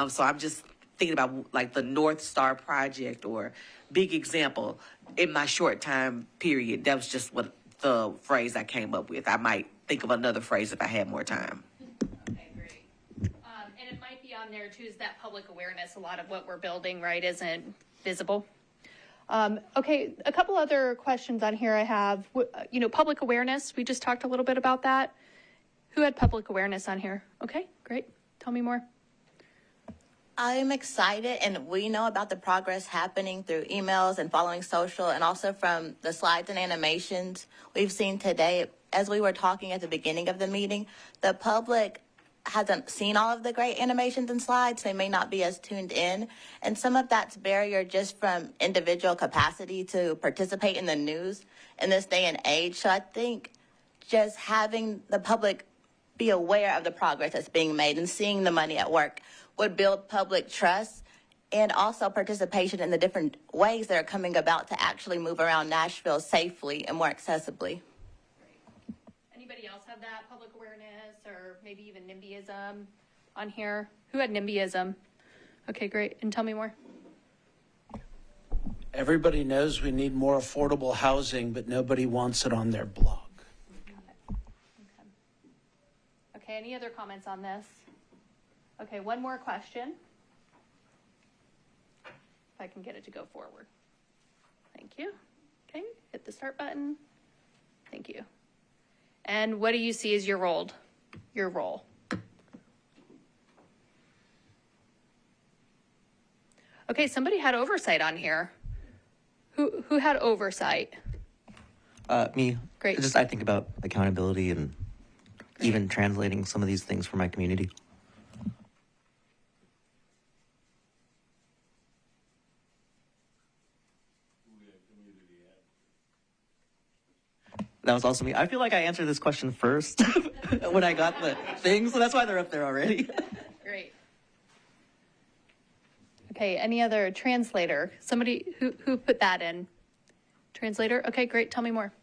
So I'm just thinking about, like, the North Star Project, or big example, in my short time period, that was just what the phrase I came up with. I might think of another phrase if I had more time. Okay, great. And it might be on there too, is that public awareness. A lot of what we're building, right, isn't visible. Okay, a couple other questions on here I have. Public awareness, we just talked a little bit about that. Who had public awareness on here? Okay, great. Tell me more. I'm excited, and we know about the progress happening through emails and following social, and also from the slides and animations we've seen today. As we were talking at the beginning of the meeting, the public hasn't seen all of the great animations and slides. They may not be as tuned in, and some of that's barrier just from individual capacity to participate in the news in this day and age. So I think just having the public be aware of the progress that's being made and seeing the money at work would build public trust, and also participation in the different ways that are coming about to actually move around Nashville safely and more accessibly. Anybody else have that public awareness, or maybe even NIMBYism on here? Who had NIMBYism? Okay, great. And tell me more. Everybody knows we need more affordable housing, but nobody wants it on their blog. Okay, any other comments on this? Okay, one more question. If I can get it to go forward. Thank you. Okay, hit the start button. Thank you. And what do you see as your role? Your role. Okay, somebody had oversight on here. Who had oversight? Me. Great. I think about accountability and even translating some of these things for my community. That was also me. I feel like I answered this question first when I got the thing, so that's why they're up there already. Great. Okay, any other translator? Somebody who put that in? Translator? Okay, great. Tell me more.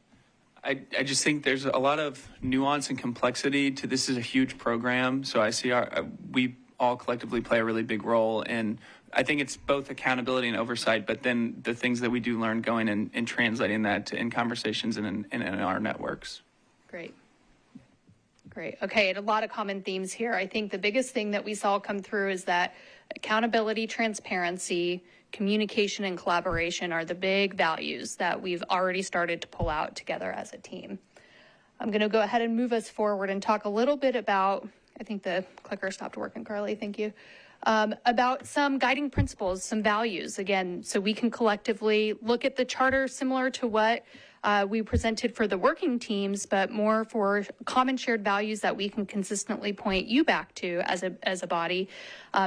I just think there's a lot of nuance and complexity to this. Is a huge program, so I see we all collectively play a really big role, and I think it's both accountability and oversight, but then the things that we do learn going and translating that in conversations and in our networks. Great. Great. Okay, and a lot of common themes here. I think the biggest thing that we saw come through is that accountability, transparency, communication, and collaboration are the big values that we've already started to pull out together as a team. I'm going to go ahead and move us forward and talk a little bit about, I think the clicker stopped working, Carly, thank you, about some guiding principles, some values, again, so we can collectively look at the charter similar to what we presented for the working teams, but more for common shared values that we can consistently point you back to as a body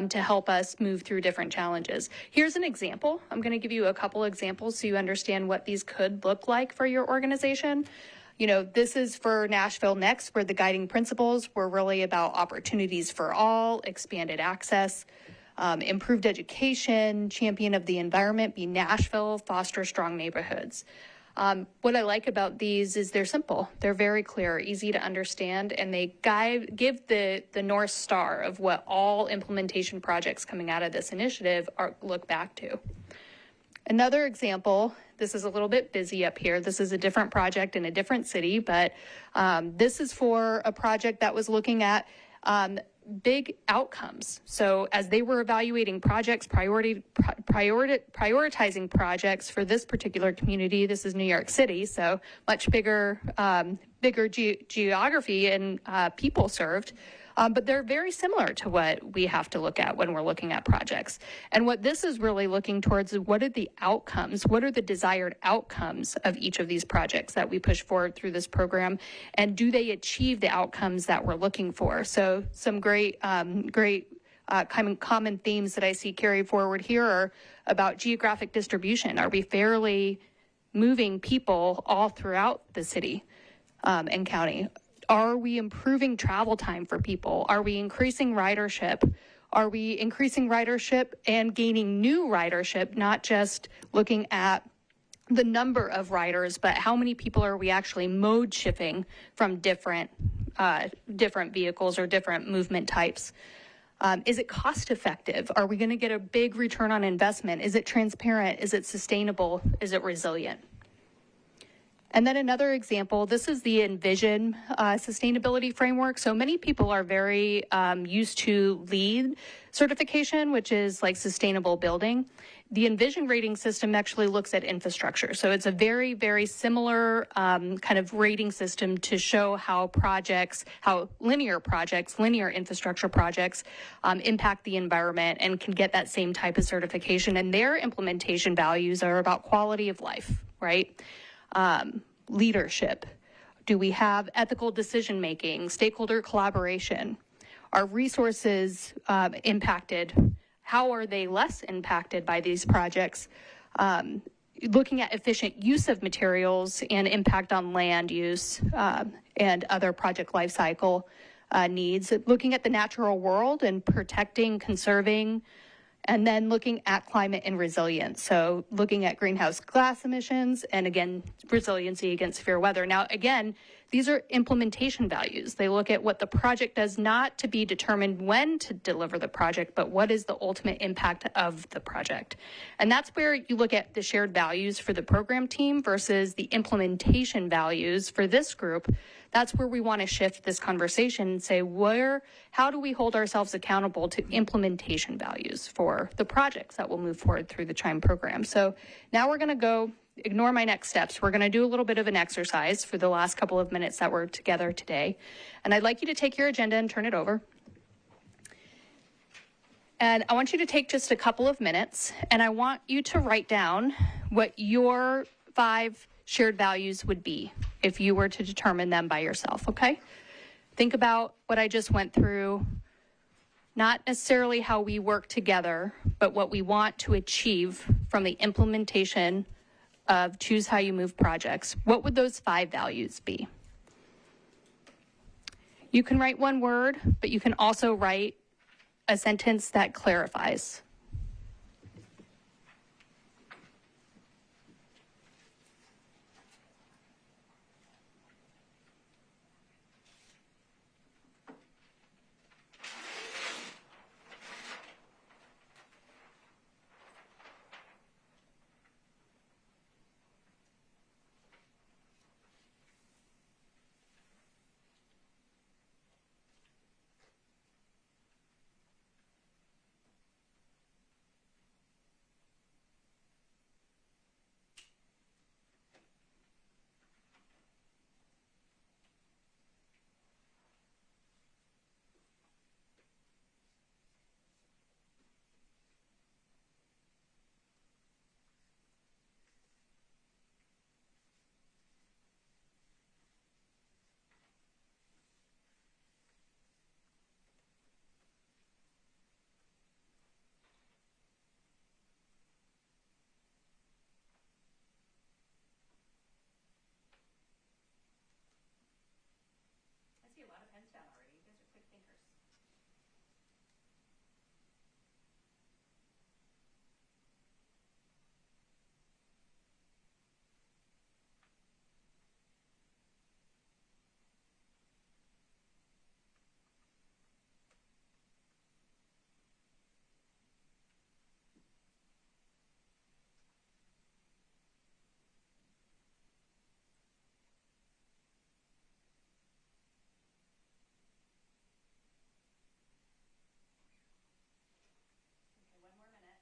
to help us move through different challenges. Here's an example. I'm going to give you a couple examples so you understand what these could look like for your organization. You know, this is for Nashville Next, where the guiding principles were really about opportunities for all, expanded access, improved education, champion of the environment, be Nashville, foster strong neighborhoods. What I like about these is they're simple. They're very clear, easy to understand, and they give the North Star of what all implementation projects coming out of this initiative look back to. Another example, this is a little bit busy up here. This is a different project in a different city, but this is for a project that was looking at big outcomes. So as they were evaluating projects, prioritizing projects for this particular community, this is New York City, so much bigger geography and people served. But they're very similar to what we have to look at when we're looking at projects. And what this is really looking towards is what are the outcomes, what are the desired outcomes of each of these projects that we push forward through this program, and do they achieve the outcomes that we're looking for? So some great common themes that I see carry forward here are about geographic distribution. Are we fairly moving people all throughout the city and county? Are we improving travel time for people? Are we increasing ridership? Are we increasing ridership and gaining new ridership, not just looking at the number of riders, but how many people are we actually mode shifting from different vehicles or different movement types? Is it cost effective? Are we going to get a big return on investment? Is it transparent? Is it sustainable? Is it resilient? And then another example, this is the Envision sustainability framework. So many people are very used to LEED certification, which is like sustainable building. The Envision rating system actually looks at infrastructure. So it's a very, very similar kind of rating system to show how linear infrastructure projects impact the environment and can get that same type of certification. And their implementation values are about quality of life, right? Leadership. Do we have ethical decision making, stakeholder collaboration? Are resources impacted? How are they less impacted by these projects? Looking at efficient use of materials and impact on land use and other project lifecycle needs. Looking at the natural world and protecting, conserving, and then looking at climate and resilience. So looking at greenhouse gas emissions and again, resiliency against severe weather. Now, again, these are implementation values. They look at what the project does, not to be determined when to deliver the project, but what is the ultimate impact of the project. And that's where you look at the shared values for the program team versus the implementation values for this group. That's where we want to shift this conversation and say, how do we hold ourselves accountable to implementation values for the projects that will move forward through the CHIME program? So now we're going to ignore my next steps. We're going to do a little bit of an exercise for the last couple of minutes that we're together today. And I'd like you to take your agenda and turn it over. And I want you to take just a couple of minutes, and I want you to write down what your 5 shared values would be if you were to determine them by yourself, okay? Think about what I just went through, not necessarily how we work together, but what we want to achieve from the implementation of Choose How You Move projects, what would those 5 values be? You can write one word, but you can also write a sentence that clarifies. I see a lot of pens down already. You guys are quick thinkers. Okay, one more minute.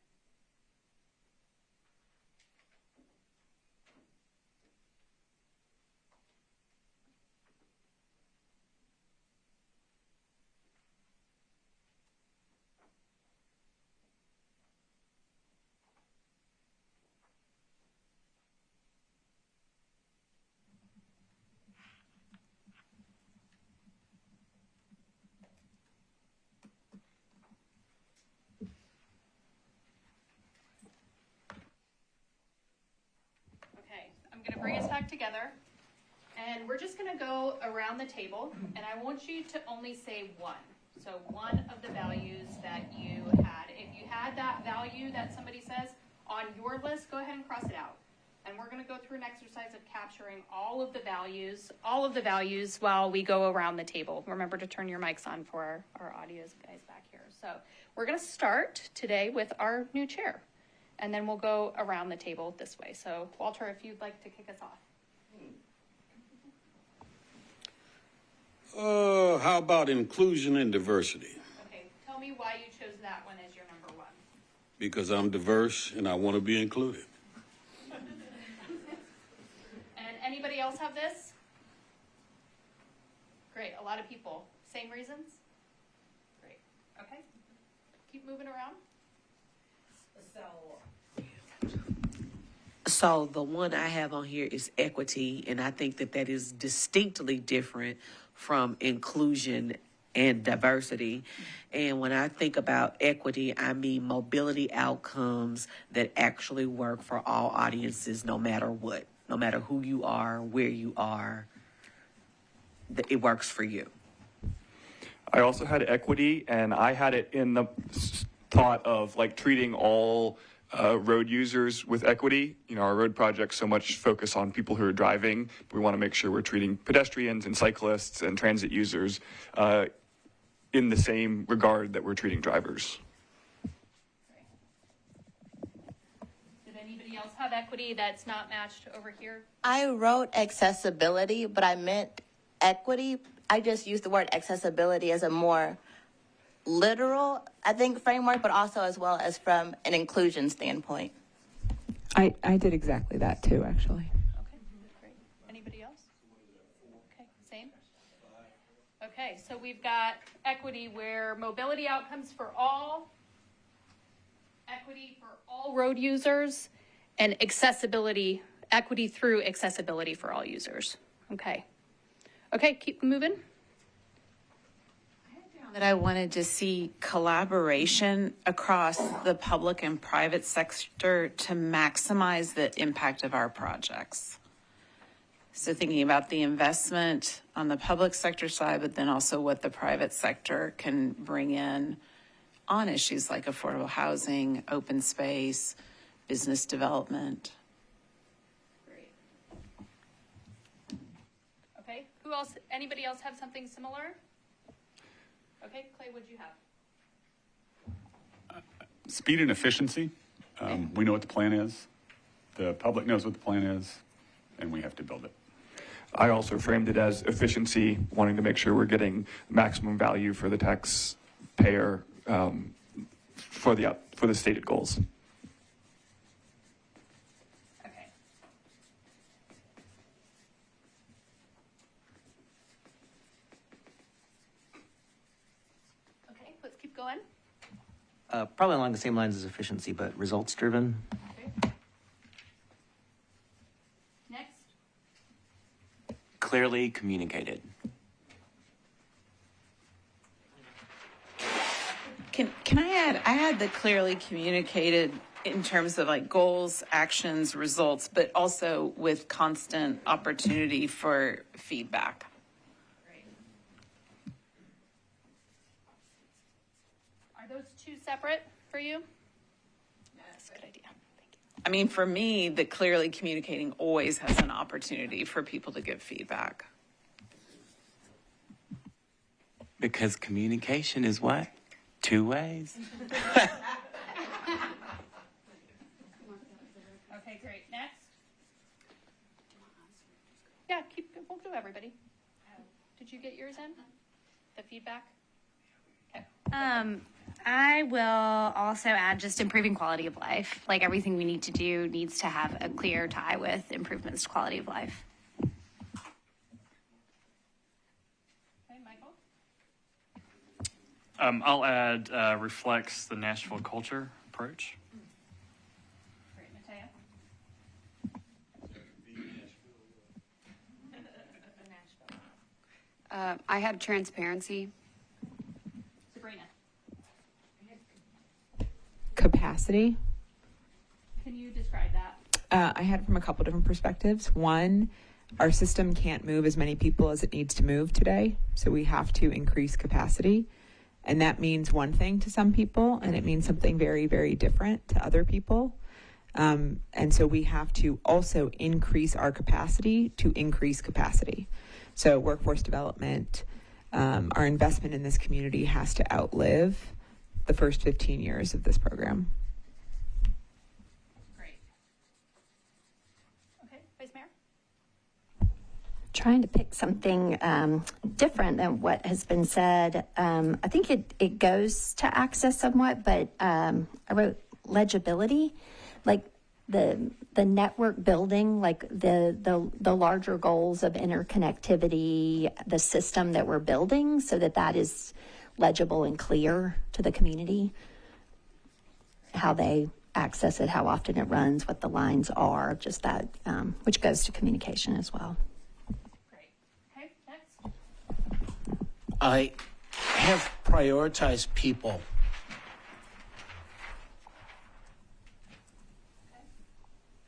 Okay, I'm going to bring us back together, and we're just going to go around the table, and I want you to only say one. So one of the values that you had. If you had that value that somebody says on your list, go ahead and cross it out. And we're going to go through an exercise of capturing all of the values while we go around the table. Remember to turn your mics on for our audio guys back here. So we're going to start today with our new chair, and then we'll go around the table this way. So Walter, if you'd like to kick us off. How about inclusion and diversity? Okay, tell me why you chose that one as your number 1. Because I'm diverse and I want to be included. And anybody else have this? Great, a lot of people. Same reasons? Great, okay. Keep moving around. So the one I have on here is equity, and I think that that is distinctly different from inclusion and diversity. And when I think about equity, I mean mobility outcomes that actually work for all audiences, no matter what, no matter who you are, where you are, that it works for you. I also had equity, and I had it in the thought of like treating all road users with equity. You know, our road projects so much focus on people who are driving. We want to make sure we're treating pedestrians and cyclists and transit users in the same regard that we're treating drivers. Did anybody else have equity that's not matched over here? I wrote accessibility, but I meant equity. I just used the word accessibility as a more literal, I think, framework, but also as well as from an inclusion standpoint. I did exactly that too, actually. Okay, great. Anybody else? Okay, same. Okay, so we've got equity where mobility outcomes for all, equity for all road users, and accessibility, equity through accessibility for all users. Okay. Okay, keep moving. I had down That I wanted to see collaboration across the public and private sector to maximize the impact of our projects. So thinking about the investment on the public sector side, but then also what the private sector can bring in on issues like affordable housing, open space, business development. Okay, who else, anybody else have something similar? Okay, Clay, what'd you have? Speed and efficiency. We know what the plan is. The public knows what the plan is, and we have to build it. I also framed it as efficiency, wanting to make sure we're getting maximum value for the taxpayer for the stated goals. Okay. Okay, let's keep going. Probably along the same lines as efficiency, but results driven. Okay. Next. Clearly communicated. Can I add? I had the clearly communicated in terms of like goals, actions, results, but also with constant opportunity for feedback. Are those two separate for you? That's a good idea. Thank you. I mean, for me, the clearly communicating always has an opportunity for people to give feedback. Because communication is what? 2 ways. Okay, great. Next. Yeah, we'll do everybody. Did you get yours in? The feedback? Okay. I will also add just improving quality of life. Like everything we need to do needs to have a clear tie with improvements to quality of life. Okay, Michael? I'll add reflects the Nashville culture approach. Great, Matea? I had transparency. Sabrina? Capacity. Can you describe that? I had it from a couple different perspectives. One, our system can't move as many people as it needs to move today, so we have to increase capacity. And that means one thing to some people, and it means something very, very different to other people. And so we have to also increase our capacity to increase capacity. So workforce development, our investment in this community has to outlive the first 15 years of this program. Great. Okay, Vice Mayor? Trying to pick something different than what has been said. I think it goes to access somewhat, but I wrote legibility, like the network building, like the larger goals of interconnectivity, the system that we're building, so that is legible and clear to the community, how they access it, how often it runs, what the lines are, just that, which goes to communication as well. Great. Okay, next. I have prioritized people.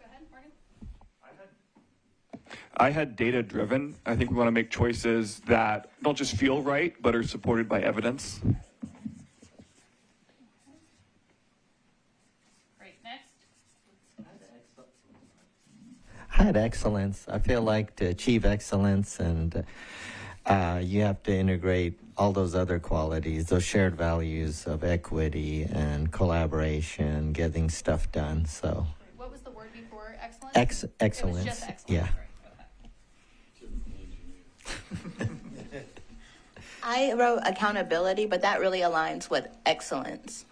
Go ahead, Morgan. I had data driven. I think we want to make choices that don't just feel right, but are supported by evidence. Great, next. I had excellence. I feel like to achieve excellence, and you have to integrate all those other qualities, those shared values of equity and collaboration, getting stuff done. So, What was the word before excellence? excellence. It was just excellence. Yeah. Right. I wrote accountability, but that really aligns with excellence.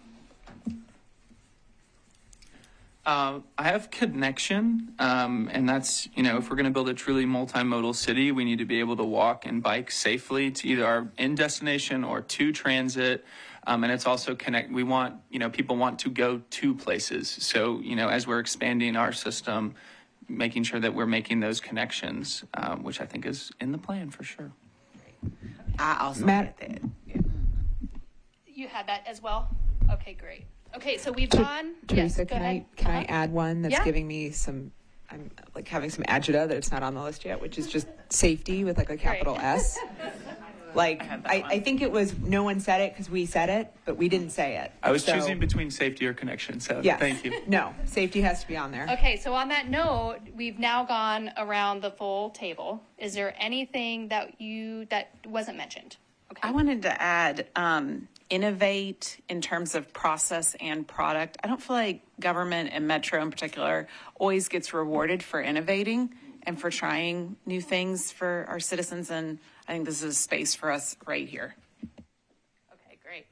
I have connection, and that's, if we're going to build a truly multimodal city, we need to be able to walk and bike safely to either our end destination or to transit. And it's also we want, people want to go to places. So, as we're expanding our system, making sure that we're making those connections, which I think is in the plan for sure. I also Matt, get that. You had that as well? Okay, great. Okay, so we've gone. Teresa, Yes, go ahead. can I add one that's Yeah. giving me some? I'm like having some agita that it's not on the list yet, which is just safety with like a capital S. Like I think it was no one said it because we said it, but we didn't say it. I was So, choosing between safety or connection, so yes. thank you. No, safety has to be on there. Okay, so on that note, we've now gone around the full table. Is there anything that wasn't mentioned? I wanted to add innovate in terms of process and product. I don't feel like government and Metro in particular always gets rewarded for innovating and for trying new things for our citizens. And I think this is a space for us right here. Okay, great.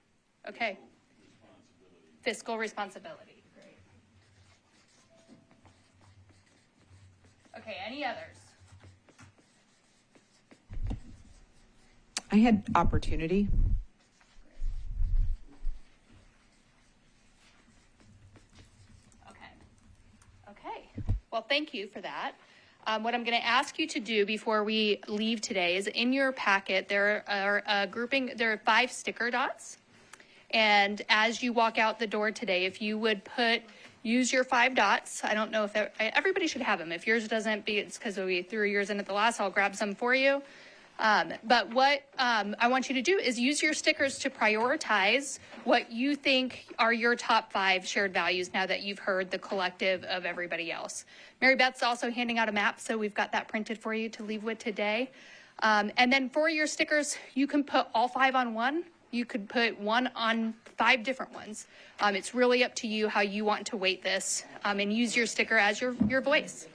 Okay. Fiscal responsibility. Great. Okay, any others? I had opportunity. Okay. Well, thank you for that. What I'm going to ask you to do before we leave today is in your packet, there are 5 sticker dots. And as you walk out the door today, if you would use your 5 dots. I don't know if everybody should have them. If yours doesn't, it's because we threw yours in at the last, I'll grab some for you. But what I want you to do is use your stickers to prioritize what you think are your top 5 shared values now that you've heard the collective of everybody else. Mary Beth's also handing out a map, so we've got that printed for you to leave with today. And then for your stickers, you can put all 5 on one. You could put one on 5 different ones. It's really up to you how you want to weight this and use your sticker as your voice.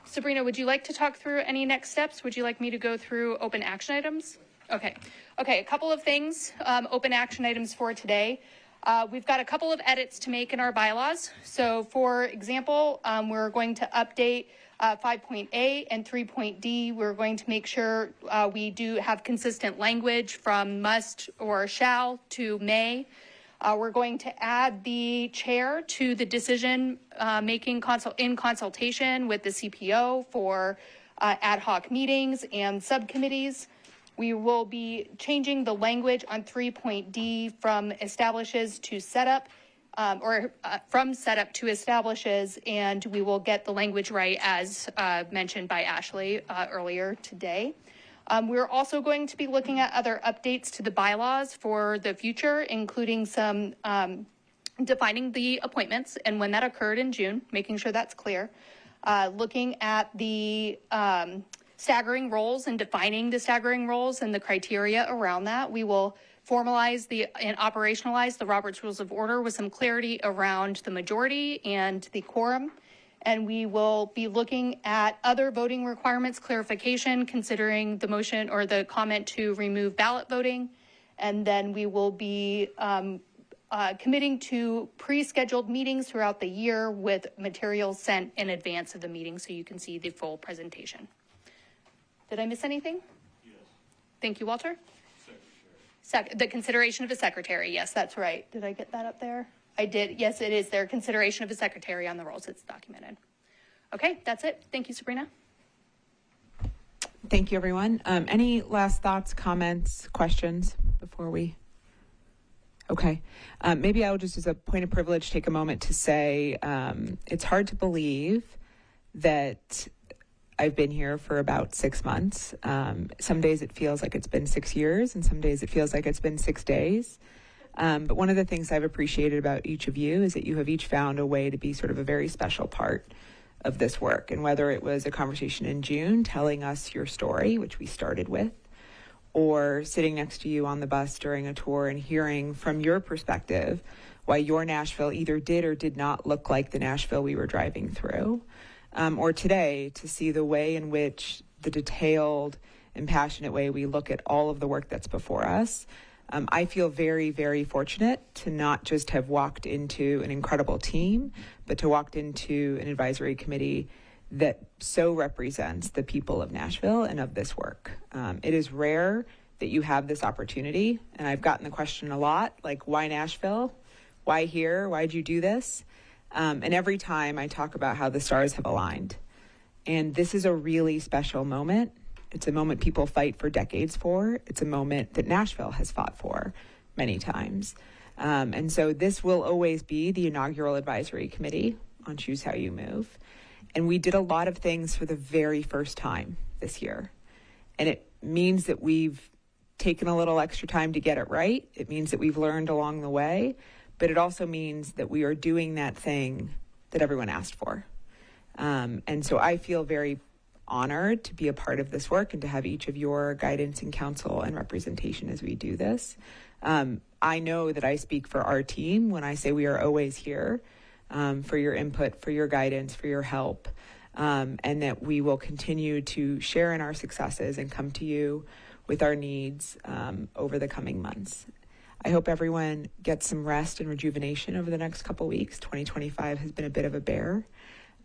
Sabrina, would you like to talk through any next steps? Would you like me to go through open action items? Okay, a couple of things, open action items for today. We've got a couple of edits to make in our bylaws. So for example, we're going to update 5.A and 3.D. We're going to make sure we do have consistent language from must or shall to may. We're going to add the chair to the decision making in consultation with the CPO for ad hoc meetings and subcommittees. We will be changing the language on 3.D from establishes to setup, from setup to establishes, and we will get the language right as mentioned by Ashley earlier today. We're also going to be looking at other updates to the bylaws for the future, including some defining the appointments and when that occurred in June, making sure that's clear. Looking at the staggering roles and defining the staggering roles and the criteria around that. We will formalize and operationalize the Roberts Rules of Order with some clarity around the majority and the quorum. And we will be looking at other voting requirements clarification, considering the motion or the comment to remove ballot voting. And then we will be committing to pre-scheduled meetings throughout the year with materials sent in advance of the meeting so you can see the full presentation. Did I miss anything? Yes. Thank you, Walter. The consideration of a secretary. Yes, that's right. Did I get that up there? I did. Yes, it is there. Consideration of a secretary on the rolls. It's documented. Okay, that's it. Thank you, Sabrina. Thank you, everyone. Any last thoughts, comments, questions before we? Okay. Maybe I'll just, as a point of privilege, take a moment to say it's hard to believe that I've been here for about 6 months. Some days it feels like it's been 6 years, and some days it feels like it's been 6 days. But one of the things I've appreciated about each of you is that you have each found a way to be sort of a very special part of this work. And whether it was a conversation in June telling us your story, which we started with, or sitting next to you on the bus during a tour and hearing from your perspective why your Nashville either did or did not look like the Nashville we were driving through, or today to see the way in which the detailed and passionate way we look at all of the work that's before us. I feel very, very fortunate to not just have walked into an incredible team, but to walked into an advisory committee that so represents the people of Nashville and of this work. It is rare that you have this opportunity, and I've gotten the question a lot, like, why Nashville? Why here? Why'd you do this? And every time I talk about how the stars have aligned. And this is a really special moment. It's a moment people fight for decades for. It's a moment that Nashville has fought for many times. And so this will always be the inaugural advisory committee on Choose How You Move. And we did a lot of things for the very first time this year. And it means that we've taken a little extra time to get it right. It means that we've learned along the way, but it also means that we are doing that thing that everyone asked for. And so I feel very honored to be a part of this work and to have each of your guidance and counsel and representation as we do this. I know that I speak for our team when I say we are always here for your input, for your guidance, for your help, and that we will continue to share in our successes and come to you with our needs over the coming months. I hope everyone gets some rest and rejuvenation over the next couple weeks. 2025 has been a bit of a bear.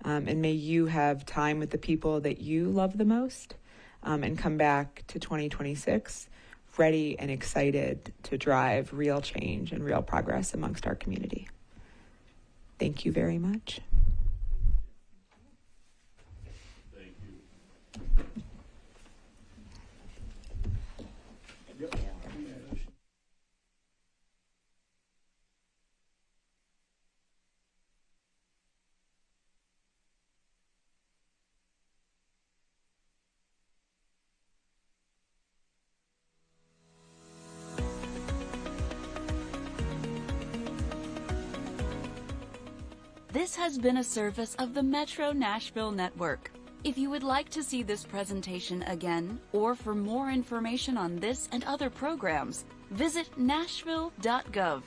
And may you have time with the people that you love the most and come back to 2026 ready and excited to drive real change and real progress amongst our community. Thank you very much. This has been a service of the Metro Nashville Network. If you would like to see this presentation again, or for more information on this and other programs, visit nashville.gov.